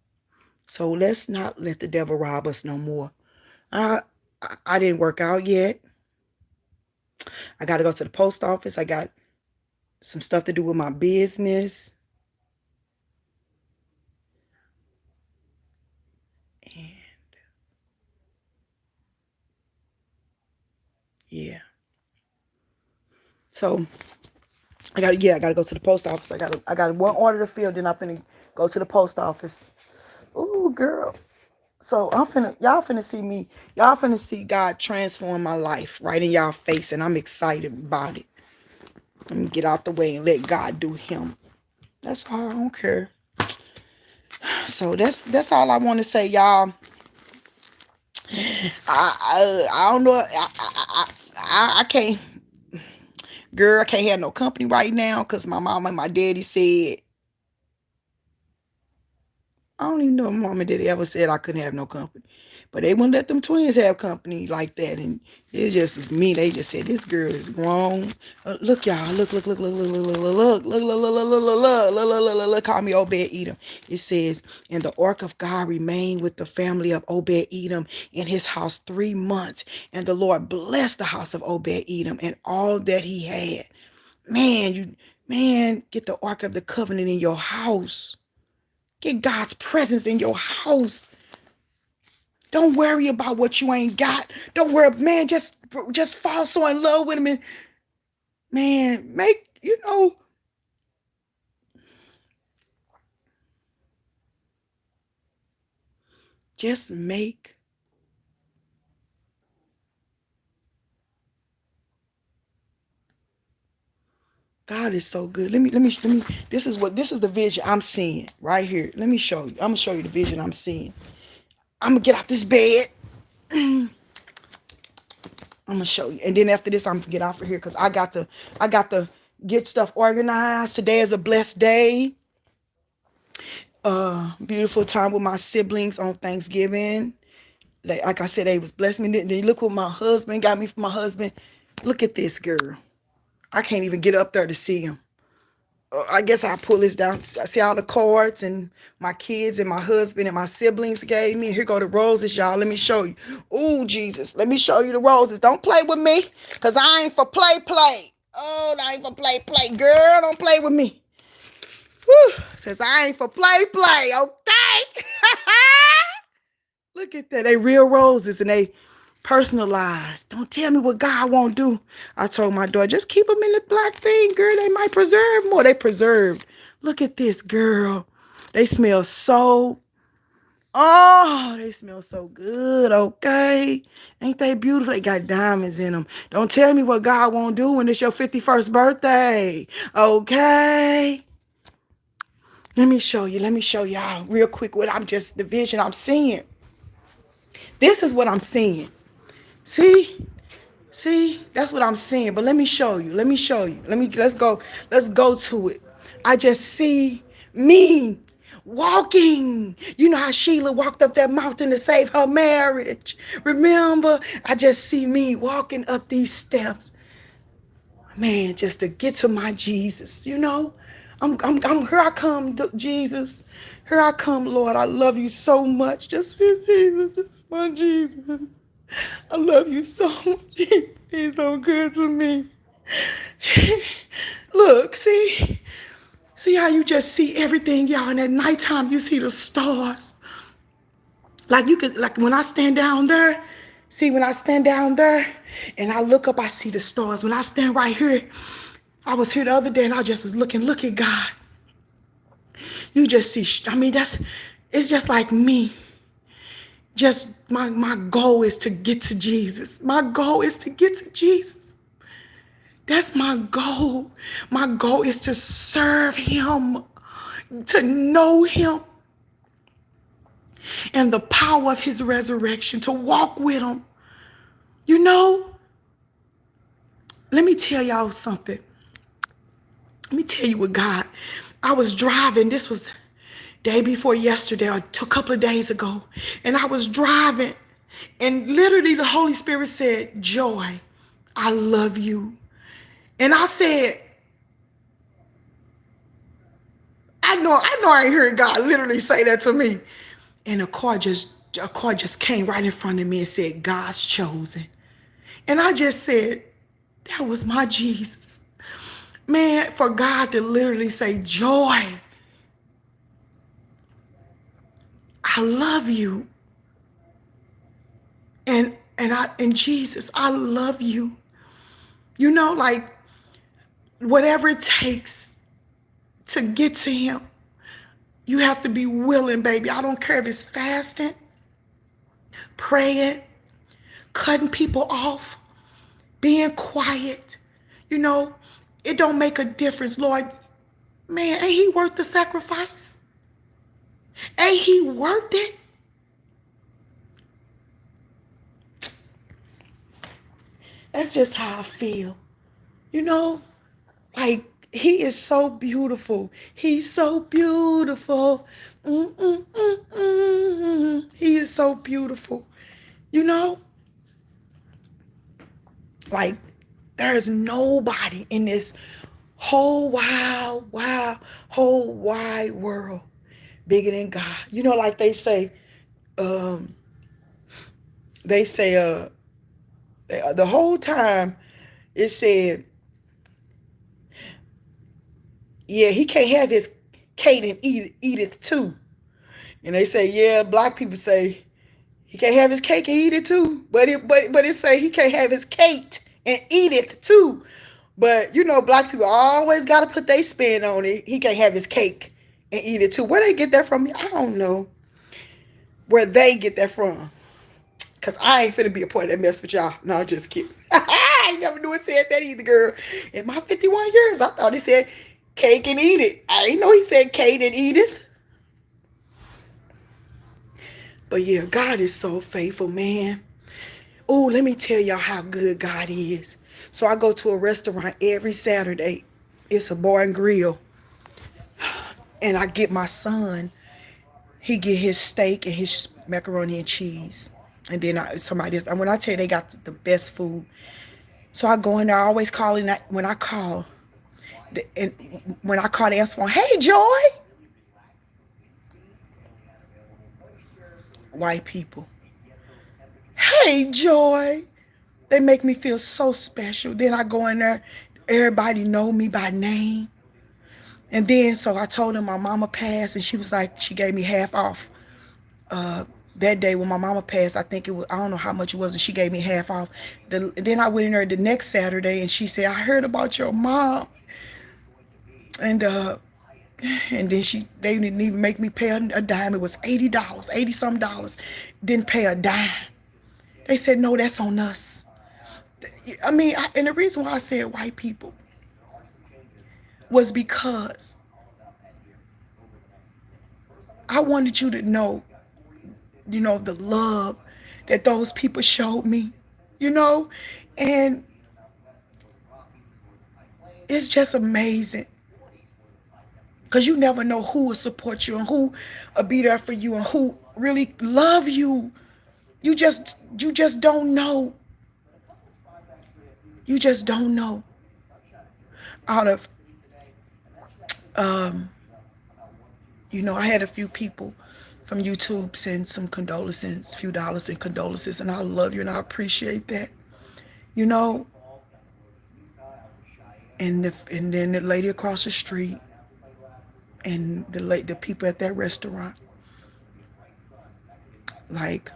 So let's not let the devil rob us no more. I didn't work out yet. I got to go to the post office. I got some stuff to do with my business. And yeah. So I gotta go to the post office. I got one order to fill, then I'm finna go to the post office. Ooh, girl. So y'all finna see God transform my life right in y'all face, and I'm excited about it. Let me get out the way and let God do him. That's all. I don't care. So that's all I want to say, y'all. I don't know. I can't, girl. I can't have no company right now because my mom and my daddy said. I don't even know if mom and daddy ever said I couldn't have no company. But they wouldn't let them twins have company like that. And it just was me. They just said, this girl is grown. Look, y'all. Look. Call me Obed Edom. It says, and the ark of God remained with the family of Obed Edom in his house 3 months. And the Lord blessed the house of Obed Edom and all that he had. Man, get the ark of the covenant in your house. Get God's presence in your house. Don't worry about what you ain't got. Don't worry, man. Just fall so in love with him, and man, just make. God is so good. Let me. This is the vision I'm seeing right here. Let me show you. I'm gonna show you the vision I'm seeing. I'm gonna get out this bed. I'm gonna show you, and then after this, I'm gonna get off of here because I got to get stuff organized. Today is a blessed day. Beautiful time with my siblings on Thanksgiving. Like I said, they was blessing me. They look what my husband got me for my husband. Look at this girl. I can't even get up there to see him. I guess I'll pull this down. I see all the cards and my kids and my husband and my siblings gave me. Here go the roses, y'all. Let me show you. Ooh, Jesus. Let me show you the roses. Don't play with me, because I ain't for play. Oh, I ain't for play. Girl, don't play with me. Whew. Says I ain't for play. Okay? Look at that. They real roses and they personalized. Don't tell me what God won't do. I told my daughter, just keep them in the black thing, girl. They might preserve more. They preserved. Look at this, girl. They smell so, they smell so good, okay? Ain't they beautiful? They got diamonds in them. Don't tell me what God won't do when it's your 51st birthday, okay? Let me show y'all real quick the vision I'm seeing. This is what I'm seeing. See, that's what I'm seeing. But let me show you. Let's go to it. I just see me walking. You know how Sheila walked up that mountain to save her marriage. Remember, I just see me walking up these steps, man, just to get to my Jesus. I'm here I come, Jesus. Here I come, Lord. I love you so much. Just Jesus, just my Jesus. I love you so much. He's so good to me. Look, see how you just see everything, y'all. And at nighttime, you see the stars. Like you could, like when I stand down there, when I stand down there and I look up, I see the stars. When I stand right here, I was here the other day and I just was looking, look at God. You just see, it's just like me. Just my goal is to get to Jesus. My goal is to get to Jesus. That's my goal. My goal is to serve him, to know him and the power of his resurrection, to walk with him. Let me tell y'all something. Let me tell you what God, I was driving, this was day before yesterday or a couple of days ago, and I was driving and literally the Holy Spirit said, Joy, I love you. And I said, I know I ain't heard God literally say that to me. And a car just came right in front of me and said, God's chosen. And I just said, that was my Jesus. Man, for God to literally say, Joy, I love you. And Jesus, I love you. Like whatever it takes to get to him, you have to be willing, baby. I don't care if it's fasting, praying, cutting people off, being quiet. It don't make a difference, Lord. Man, ain't he worth the sacrifice? Ain't he worth it? That's just how I feel. Like he is so beautiful. He's so beautiful. He is so beautiful. Like there's nobody in this whole whole wide world bigger than God. Like they say, the whole time it said, yeah, he can't have his cake and eat it too. And they say, yeah, black people say he can't have his cake and eat it too. But it say he can't have his cake and eat it too. But black people always got to put their spin on it. He can't have his cake and eat it too. Where they get that from? I don't know where they get that from. Because I ain't finna be a part of that mess with y'all. No, I'm just kidding. I ain't never knew it said that either, girl. In my 51 years, I thought it said cake and eat it. I didn't know he said cake and eat it. But yeah, God is so faithful, man. Oh, let me tell y'all how good God is. So I go to a restaurant every Saturday. It's a bar and grill. And I get my son, he get his steak and his macaroni and cheese. And then somebody else, and when I tell you they got the best food. So I go in there, I always call in when I call. And when I call the answer phone, hey, Joy. White people. Hey, Joy. They make me feel so special. Then I go in there, everybody know me by name. And then, so I told them my mama passed, and she was like, she gave me half off. That day when my mama passed, I think it was, I don't know how much it was, and she gave me half off. Then I went in there the next Saturday, and she said, I heard about your mom. And then they didn't even make me pay a dime. It was $80, $80-some dollars. Didn't pay a dime. They said, no, that's on us. And the reason why I said white people was because I wanted you to know, the love that those people showed me, and it's just amazing. Because you never know who will support you and who will be there for you and who really love you. You just don't know. You just don't know. Out of um, I had a few people from YouTube send some condolences, few dollars in condolences, and I love you and I appreciate that. You know, and then the lady across the street and the people at that restaurant, like,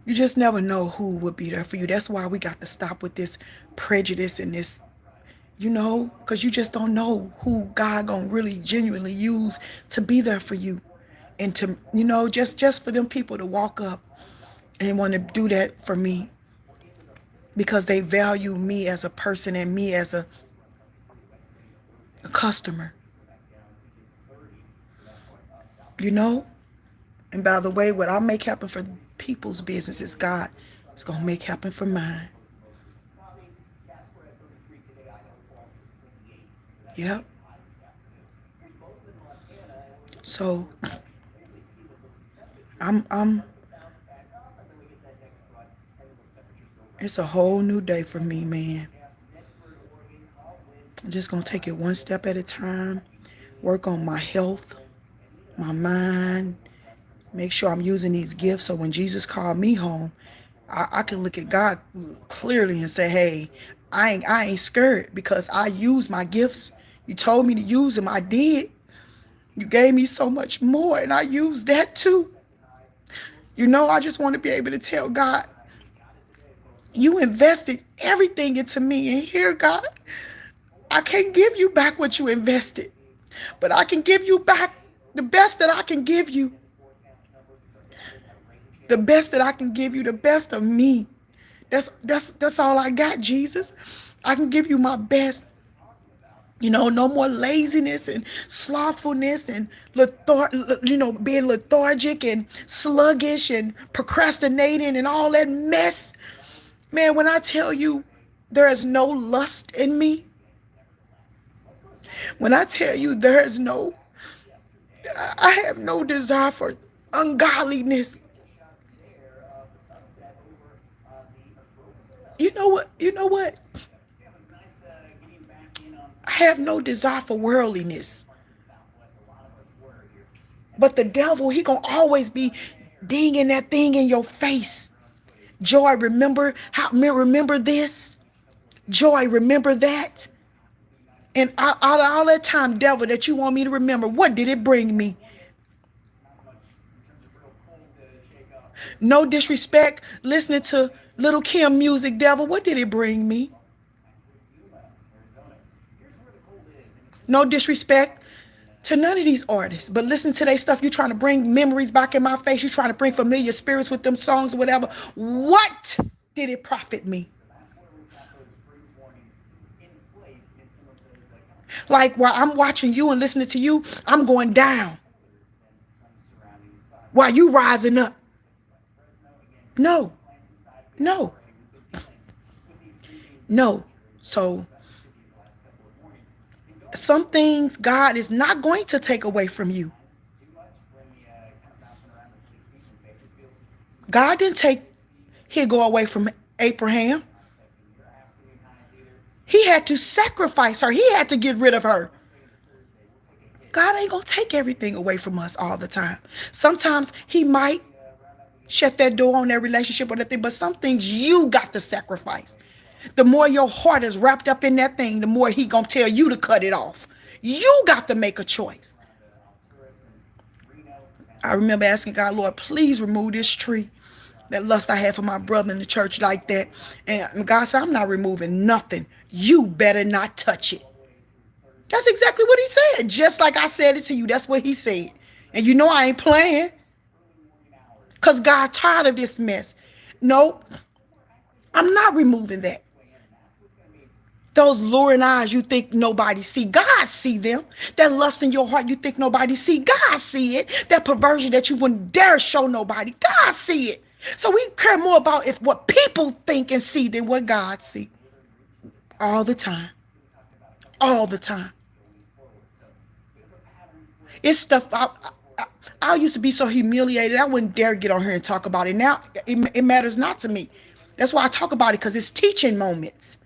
you just never know who would be there for you. That's why we got to stop with this prejudice and this, because you just don't know who God gonna really genuinely use to be there for you, and to just for them people to walk up and want to do that for me because they value me as a person and me as a customer. you know and by the way, what I make happen for people's business, God is gonna make happen for mine. Yep. So I'm it's a whole new day for me, man. I'm just gonna take it one step at a time, work on my health, my mind, make sure I'm using these gifts so when Jesus called me home, I can look at God clearly and say, hey, I ain't scared because I use my gifts. You told me to use them. I did. You gave me so much more and I used that too. I just want to be able to tell God, you invested everything into me. And here, God, I can't give you back what you invested, but I can give you back the best that I can give you. The best that I can give you, the best of me. That's all I got, Jesus. I can give you my best. No more laziness and slothfulness and being lethargic and sluggish and procrastinating and all that mess. Man, when I tell you there is no lust in me, when I tell you I have no desire for ungodliness. You know what? I have no desire for worldliness. But the devil, he gonna always be dinging that thing in your face. Joy, remember this? Joy, remember that? And out of all that time, devil, that you want me to remember, what did it bring me? No disrespect, listening to Little Kim music, devil, what did it bring me? No disrespect to none of these artists, but listen to their stuff. You trying to bring memories back in my face. You trying to bring familiar spirits with them songs or whatever. What did it profit me? Like while I'm watching you and listening to you, I'm going down while you rising up. No, no, no. So some things God is not going to take away from you. God didn't take he'll go away from Abraham. He had to sacrifice her. He had to get rid of her. God ain't gonna take everything away from us all the time. Sometimes he might shut that door on that relationship or that thing, but some things you got to sacrifice. The more your heart is wrapped up in that thing, the more he gonna tell you to cut it off. You got to make a choice. I remember asking God, Lord, please remove this tree. That lust I had for my brother in the church like that. And God said, I'm not removing nothing. You better not touch it. That's exactly what he said. Just like I said it to you, that's what he said. And I ain't playing. Because God tired of this mess. No, I'm not removing that. Those luring eyes you think nobody see, God see them. That lust in your heart you think nobody see, God see it. That perversion that you wouldn't dare show nobody, God see it. So we care more about what people think and see than what God see all the time. all the time. It's stuff I used to be so humiliated. I wouldn't dare get on here and talk about it. Now it matters not to me. That's why I talk about it, because it's teaching moments.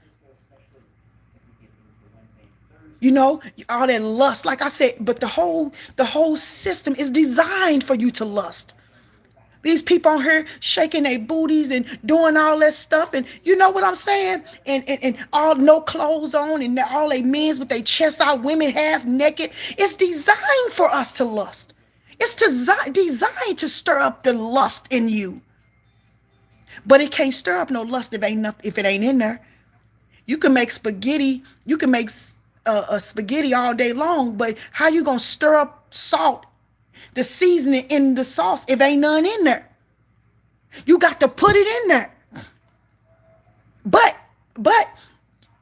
You know, all that lust, like I said, but the whole system is designed for you to lust. These people on here shaking their booties and doing all that stuff, and you know what I'm saying? And all no clothes on, and all they men's with their chests out, women half naked. It's designed for us to lust. It's designed to stir up the lust in you. But it can't stir up no lust if it ain't in there. You can make spaghetti. You can make a spaghetti all day long, but how you gonna stir up salt, the seasoning in the sauce, if ain't none in there? You got to put it in there. But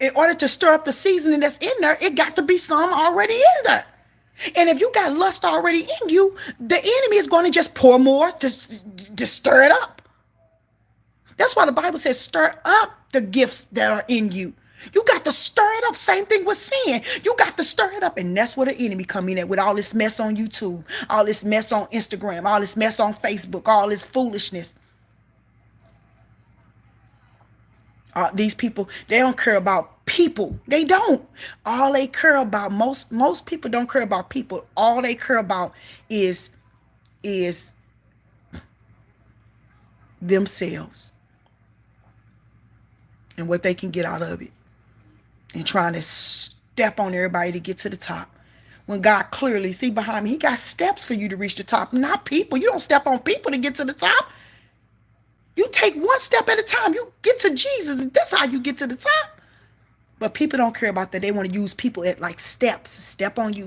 in order to stir up the seasoning that's in there, it got to be some already in there. And if you got lust already in you, the enemy is going to just pour more to stir it up. That's why the Bible says stir up the gifts that are in you. You got to stir it up. Same thing with sin. You got to stir it up. And that's where the enemy come in at, with all this mess on YouTube, all this mess on Instagram, all this mess on Facebook, all this foolishness. These people, they don't care about people. They don't. All they care about, most people don't care about people. All they care about is themselves and what they can get out of it, and trying to step on everybody to get to the top. When God clearly, see behind me, he got steps for you to reach the top, not people. You don't step on people to get to the top. You take one step at a time. You get to Jesus. That's how you get to the top. But people don't care about that. They want to use people at like steps. Step on you,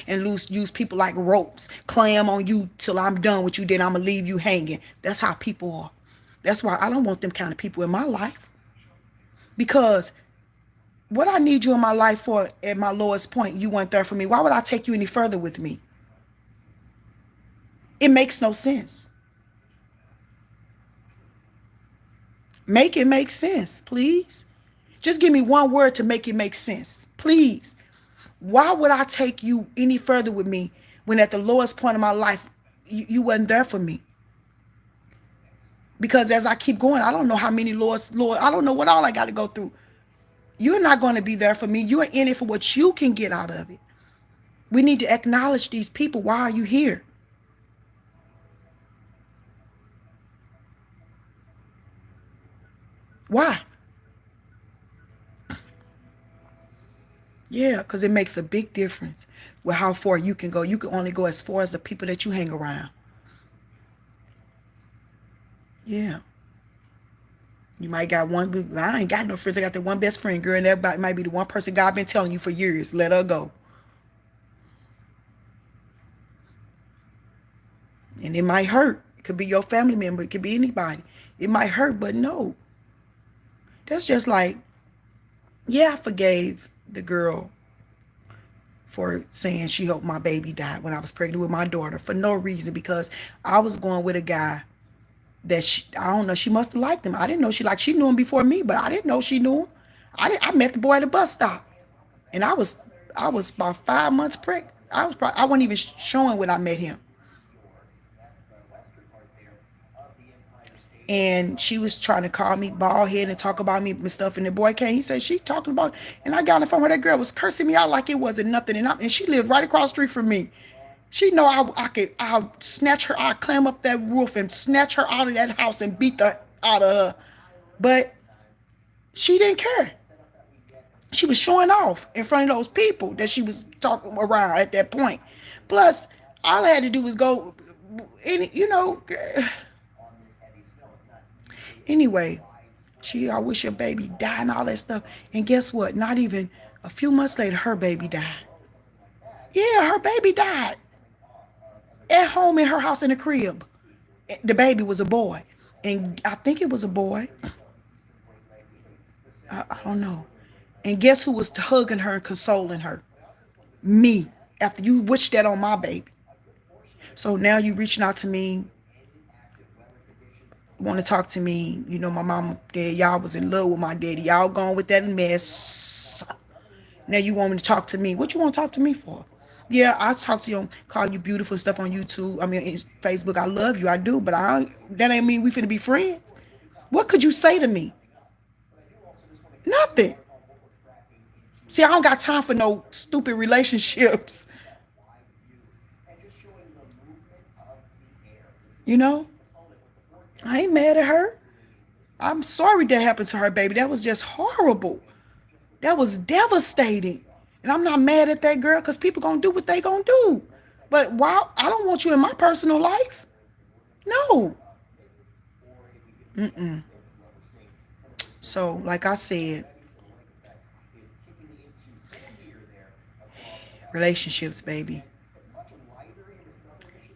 and use people like ropes. Clam on you till I'm done with you, then I'm going to leave you hanging. That's how people are. That's why I don't want them kind of people in my life. Because what I need you in my life for, at my lowest point, you weren't there for me. Why would I take you any further with me? It makes no sense. Make it make sense, please. Just give me one word to make it make sense, please. Why would I take you any further with me when at the lowest point of my life, you wasn't there for me? Because as I keep going, I don't know how many Lord, I don't know what all I got to go through. You're not going to be there for me. You're in it for what you can get out of it. We need to acknowledge these people. Why are you here? Why? Yeah, because it makes a big difference with how far you can go. You can only go as far as the people that you hang around. Yeah. You might got one, I ain't got no friends. I got the one best friend, girl, and everybody might be the one person God been telling you for years, let her go. And it might hurt. It could be your family member. It could be anybody. It might hurt, but no. That's just like, yeah, I forgave the girl for saying she hoped my baby died when I was pregnant with my daughter for no reason, because I was going with a guy that I don't know, she must have liked him. I didn't know she knew him before me, but I didn't know she knew him. I met the boy at the bus stop, and I was about 5 months pregnant. I wasn't even showing when I met him. And she was trying to call me bald head and talk about me and stuff. And the boy came. He said, she talking about, and I got on the phone with that girl, was cursing me out like it wasn't nothing. And she lived right across the street from me. She know I'll snatch her, I'll climb up that roof and snatch her out of that house and beat the out of her. But she didn't care. She was showing off in front of those people that she was talking around at that point. Plus, all I had to do was go, Anyway, I wish your baby died and all that stuff. And guess what? Not even a few months later, her baby died. Yeah, her baby died. At home in her house in the crib. The baby was a boy. And I think it was a boy. I don't know. And guess who was hugging her and consoling her? Me. After you wished that on my baby. So now you reaching out to me, want to talk to me. You know, my mom, dad, y'all was in love with my daddy. Y'all gone with that mess. Now you want me to talk to me. What you want to talk to me for? Yeah, I talk to you, call you beautiful stuff on YouTube. I mean, Facebook. I love you. I do. But that ain't mean we finna be friends. What could you say to me? Nothing. See, I don't got time for no stupid relationships. You know? I ain't mad at her. I'm sorry that happened to her, baby. That was just horrible. That was devastating. And I'm not mad at that girl because people gonna do what they gonna do. But why? I don't want you in my personal life. No. Mm-mm. So, like I said, relationships, baby.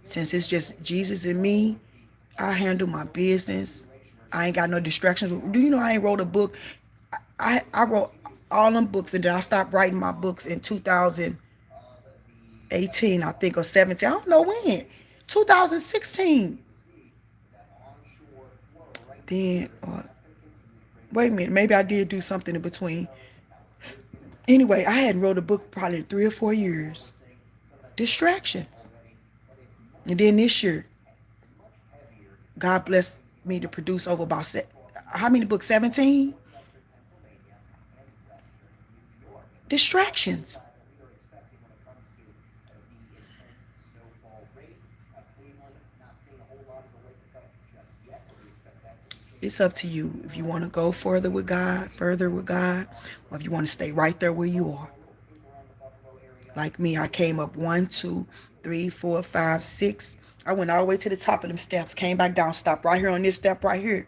Since it's just Jesus and me, I handle my business. I ain't got no distractions. Do you know I ain't wrote a book? I wrote all them books and then I stopped writing my books in 2018, I think, or 17. I don't know when. 2016. Then, wait a minute, maybe I did do something in between. Anyway, I hadn't wrote a book probably in 3 or 4 years. Distractions. And then this year, God blessed me to produce over about, how many books? 17? Distractions. It's up to you if you want to go further with God, or if you want to stay right there where you are. Like me, I came up 1, 2, 3, 4, 5, 6. I went all the way to the top of them steps, came back down, stopped right here on this step right here.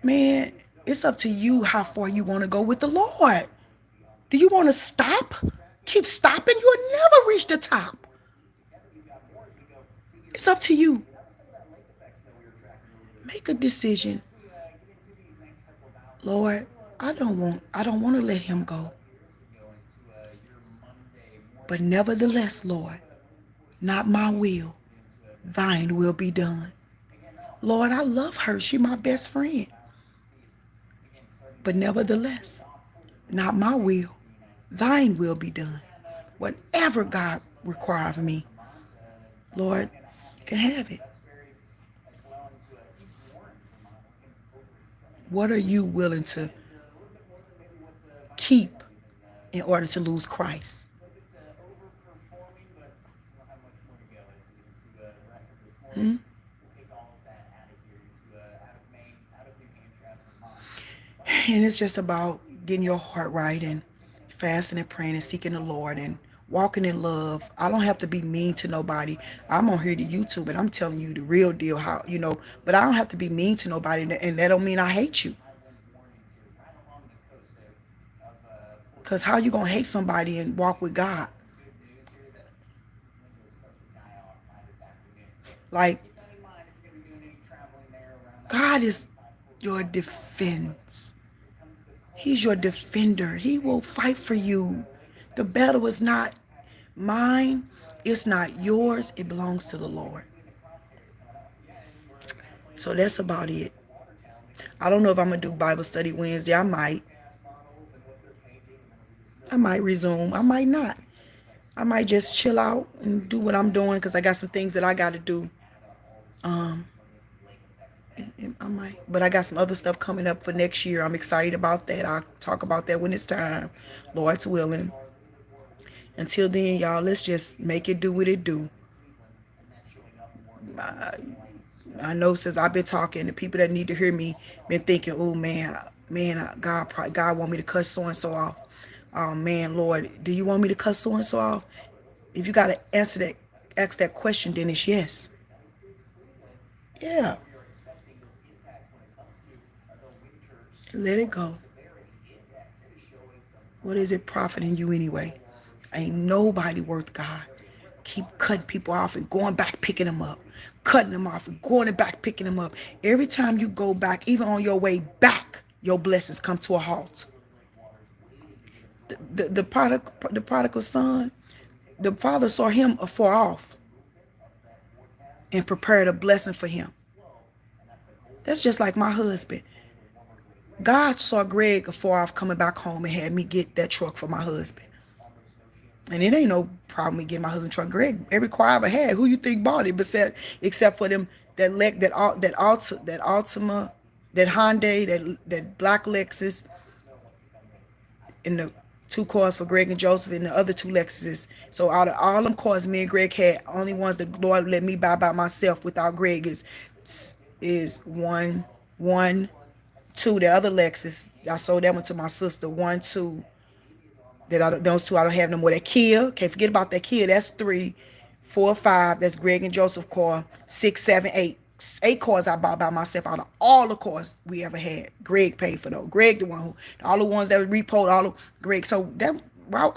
Man, it's up to you how far you want to go with the Lord. Do you want to stop? Keep stopping? You'll never reach the top. It's up to you. Make a decision. Lord, I don't want to let him go. But nevertheless, Lord, not my will, thine will be done. Lord, I love her. She my best friend. But nevertheless, not my will, thine will be done. Whatever God requires of me, Lord, you can have it. What are you willing to keep in order to lose Christ? Hmm? And it's just about getting your heart right and fasting and praying and seeking the Lord and walking in love. I don't have to be mean to nobody. I'm on here to YouTube and I'm telling you the real deal, how, but I don't have to be mean to nobody, and that don't mean I hate you. Because how you going to hate somebody and walk with God? Like, God is your defense. He's your defender. He will fight for you. The battle is not mine. It's not yours. It belongs to the Lord. So that's about it. I don't know if I'm going to do Bible study Wednesday. I might. I might resume. I might not. I might just chill out and do what I'm doing because I got some things that I got to do. I might. But I got some other stuff coming up for next year. I'm excited about that. I'll talk about that when it's time. Lord's willing. Until then, y'all, let's just make it do what it do. I know since I've been talking, the people that need to hear me been thinking, oh man, God want me to cuss so and so off. Oh man, Lord, do you want me to cuss so and so off? If you gotta ask that question, then it's yes. Yeah. Let it go. What is it profiting you anyway? Ain't nobody worth God. Keep cutting people off and going back picking them up. Cutting them off and going back picking them up. Every time you go back, even on your way back, your blessings come to a halt. The prodigal son, the father saw him afar off and prepared a blessing for him. That's just like my husband. God saw Greg afar off coming back home and had me get that truck for my husband. And it ain't no problem with getting my husband truck. Greg, every car I ever had, who you think bought it? But said, except for them, that Altima, that Hyundai, that black Lexus, and the two cars for Greg and Joseph, and the other two Lexuses. So out of all them cars me and Greg had, only ones the Lord let me buy by myself without Greg is one, two. The other Lexus, I sold that one to my sister. One, two. Those two I don't have no more. That Kia, can't forget about that Kia. That's 3, 4, 5. That's Greg and Joseph car. 6, 7, 8. 8 cars I bought by myself out of all the cars we ever had. Greg paid for those. Greg the one who, all the ones that were repoed, all of Greg. So that, well,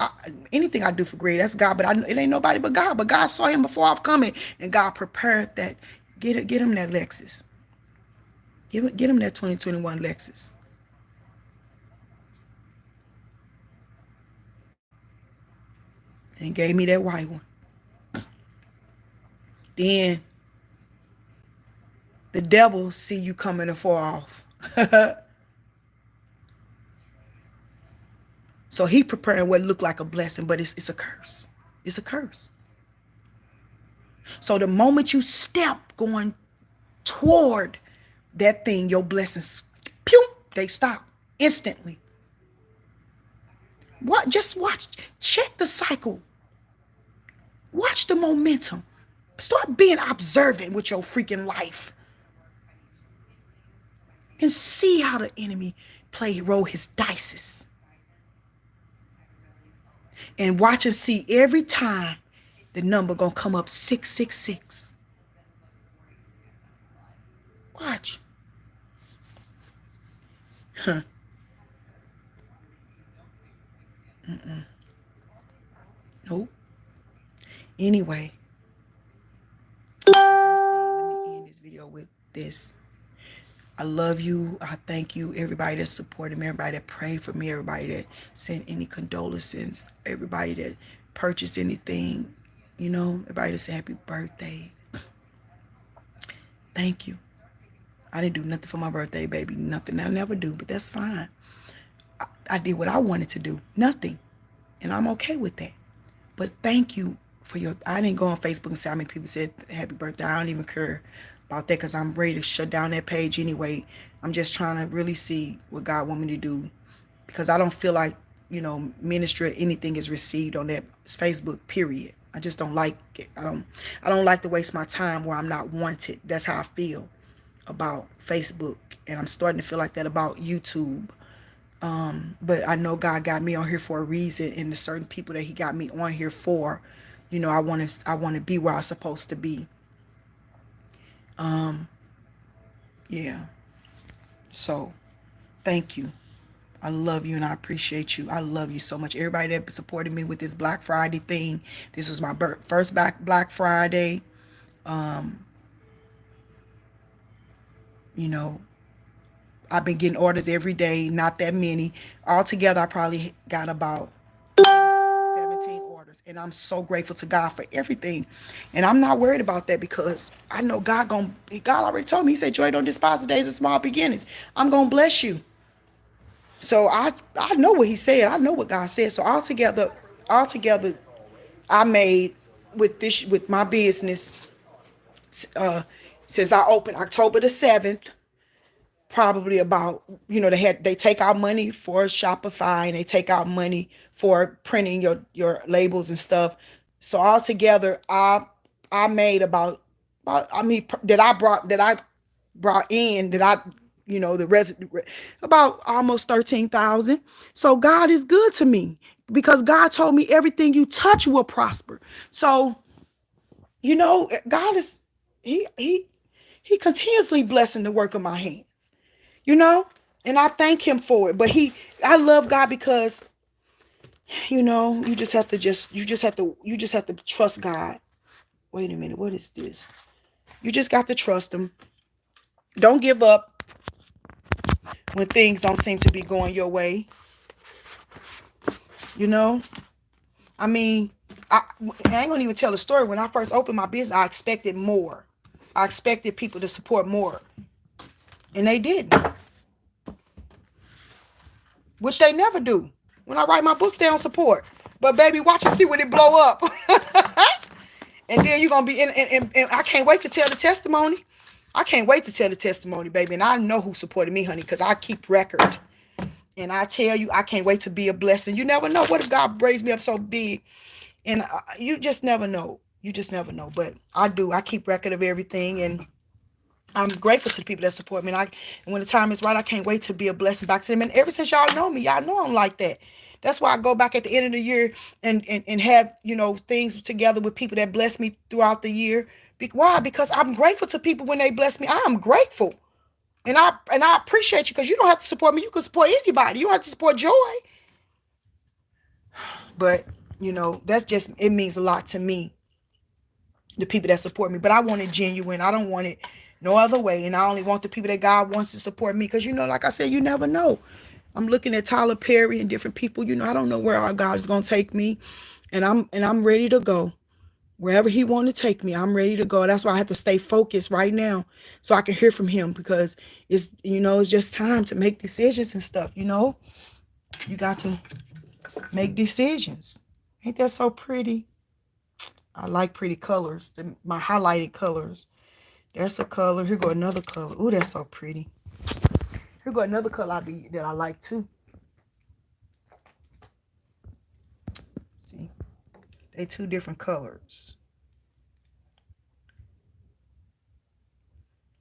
anything I do for Greg, that's God. But it ain't nobody but God. But God saw him before I've coming, and God prepared that. Get him that Lexus. Get him that 2021 Lexus. And gave me that white one. Then the devil see you coming afar off. So he preparing what looked like a blessing, but it's a curse. It's a curse. So the moment you step going toward that thing, your blessings, pew, they stop instantly. What? Just watch. Check the cycle. Watch the momentum. Start being observant with your freaking life. And see how the enemy roll his dices. And watch and see every time the number gonna come up 666. Watch. Huh. Nope. Anyway, like I said, let me end this video with this. I love you. I thank you, everybody that supported me, everybody that prayed for me, everybody that sent any condolences, everybody that purchased anything, everybody that said happy birthday. Thank you. I didn't do nothing for my birthday, baby. Nothing. I'll never do, but that's fine. I did what I wanted to do. Nothing. And I'm okay with that. But thank you for I didn't go on Facebook and see how many people said happy birthday. I don't even care about that because I'm ready to shut down that page anyway. I'm just trying to really see what God want me to do, because I don't feel like, ministry or anything is received on that Facebook, period. I just don't like it. I don't like to waste my time where I'm not wanted. That's how I feel about Facebook. And I'm starting to feel like that about YouTube. But I know God got me on here for a reason, and the certain people that he got me on here for, I want to be where I'm supposed to be. Yeah. So thank you. I love you and I appreciate you. I love you so much. Everybody that supported me with this Black Friday thing. This was my first Black Friday. I've been getting orders every day, not that many. Altogether, I probably got about 17 orders. And I'm so grateful to God for everything. And I'm not worried about that because I know God already told me. He said, Joy, don't despise the days of small beginnings. I'm going to bless you. So I know what he said. I know what God said. So altogether, I made with my business, since I opened October the 7th, probably about, they take out money for Shopify, and they take out money for printing your labels and stuff. So altogether, I made about that I brought in, the resident, about almost 13,000. So God is good to me, because God told me everything you touch will prosper. So, God is, he continuously blessing the work of my hands. And I thank him for it. But I love God because, you just have to trust God. Wait a minute. What is this? You just got to trust him. Don't give up when things don't seem to be going your way. I mean, I ain't gonna even tell the story. When I first opened my business, I expected more. I expected people to support more. And they didn't. which they never do. When I write my books, they don't support. But baby, watch and see when it blow up. And then you're going to be and I can't wait to tell the testimony. I can't wait to tell the testimony, baby. And I know who supported me, honey, because I keep record. And I tell you, I can't wait to be a blessing. You never know. What if God raised me up so big? And you just never know. You just never know. But I do. I keep record of everything. And I'm grateful to the people that support me. And when the time is right, I can't wait to be a blessing back to them. And ever since y'all know me, y'all know I'm like that. That's why I go back at the end of the year and have, things together with people that bless me throughout the year. Why? Because I'm grateful to people when they bless me. I am grateful. And I appreciate you, because you don't have to support me. You can support anybody. You don't have to support Joy. But, that's just, it means a lot to me, the people that support me. But I want it genuine. I don't want it no other way. And I only want the people that God wants to support me. Because, like I said, you never know. I'm looking at Tyler Perry and different people. I don't know where our God is going to take me. And I'm ready to go. Wherever he want to take me, I'm ready to go. That's why I have to stay focused right now so I can hear from him, because it's just time to make decisions and stuff. You got to make decisions. Ain't that so pretty? I like pretty colors. My highlighted colors. That's a color. Here go another color. Ooh, that's so pretty. Here go another color that I like too. See, they two different colors.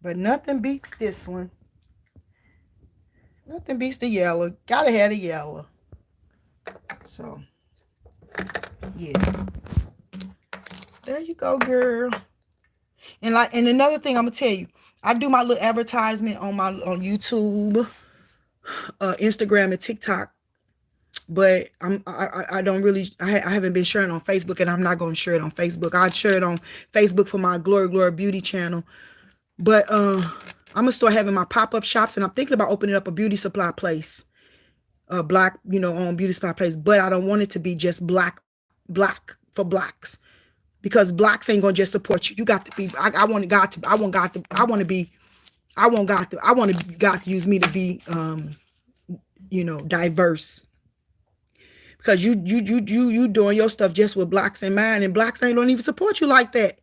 But nothing beats this one. Nothing beats the yellow. Gotta have the yellow. So, yeah. There you go, girl. And another thing I'm gonna tell you, I do my little advertisement on YouTube, Instagram, and TikTok. But I don't really, I haven't been sharing on Facebook, and I'm not going to share it on Facebook. I'd share it on Facebook for my Glory Beauty channel. But I'm going to start having my pop-up shops, and I'm thinking about opening up a beauty supply place, black, on beauty supply place. But I don't want it to be just black for blacks, because blacks ain't going to just support you. You got to be, I want God to use me to be, diverse. Because you doing your stuff just with blacks in mind, and blacks don't even support you like that.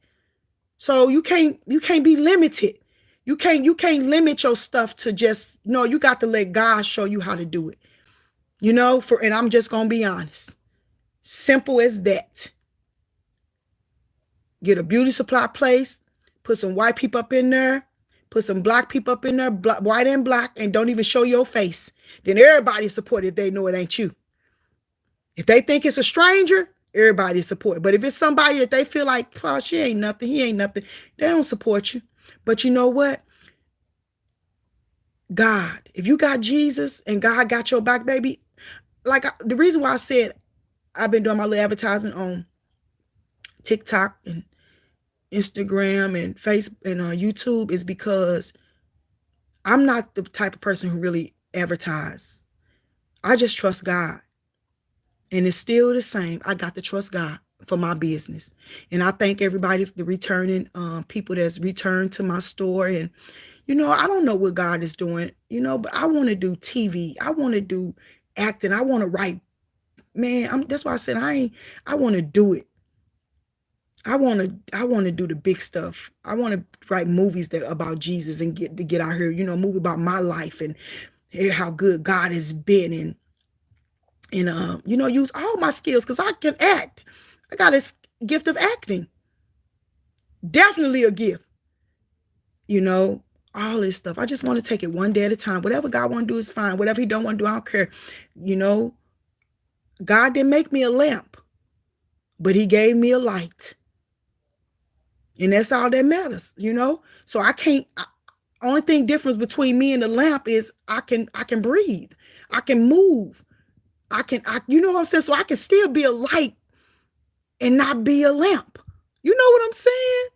So you can't be limited. You can't limit your stuff to just, no, you got to let God show you how to do it. And I'm just gonna be honest. Simple as that. Get a beauty supply place, put some white people up in there, put some black people up in there, white and black, and don't even show your face. Then everybody support it. They know it ain't you. If they think it's a stranger, everybody support. But if it's somebody that they feel like, oh, she ain't nothing, he ain't nothing, they don't support you. But you know what? God, if you got Jesus and God got your back, baby, the reason why I said I've been doing my little advertisement on TikTok and Instagram and Facebook and YouTube is because I'm not the type of person who really advertise. I just trust God. And it's still the same. I got to trust God for my business. And I thank everybody for the returning people that's returned to my store. And, I don't know what God is doing, but I want to do TV. I want to do acting. I want to write. Man, that's why I said I want to do it. I want to do the big stuff. I want to write movies about Jesus and get out here, movie about my life and hear how good God has been, and use all my skills, because I can act. I got this gift of acting. Definitely a gift. All this stuff. I just want to take it one day at a time. Whatever God want to do is fine. Whatever he don't want to do, I don't care. God didn't make me a lamp, but he gave me a light. And that's all that matters, So I can't, only thing difference between me and the lamp is I can breathe. I can move. You know what I'm saying? So I can still be a light and not be a lamp. You know what I'm saying?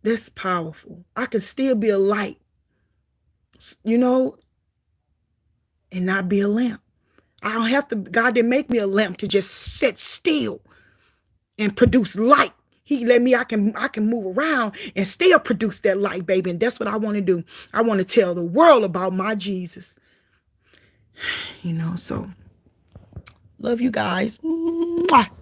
That's powerful. I can still be a light, and not be a lamp. I don't have to, God didn't make me a lamp to just sit still and produce light. He let me, I can move around and still produce that light, baby. And that's what I want to do. I want to tell the world about my Jesus. So love you guys. Mwah.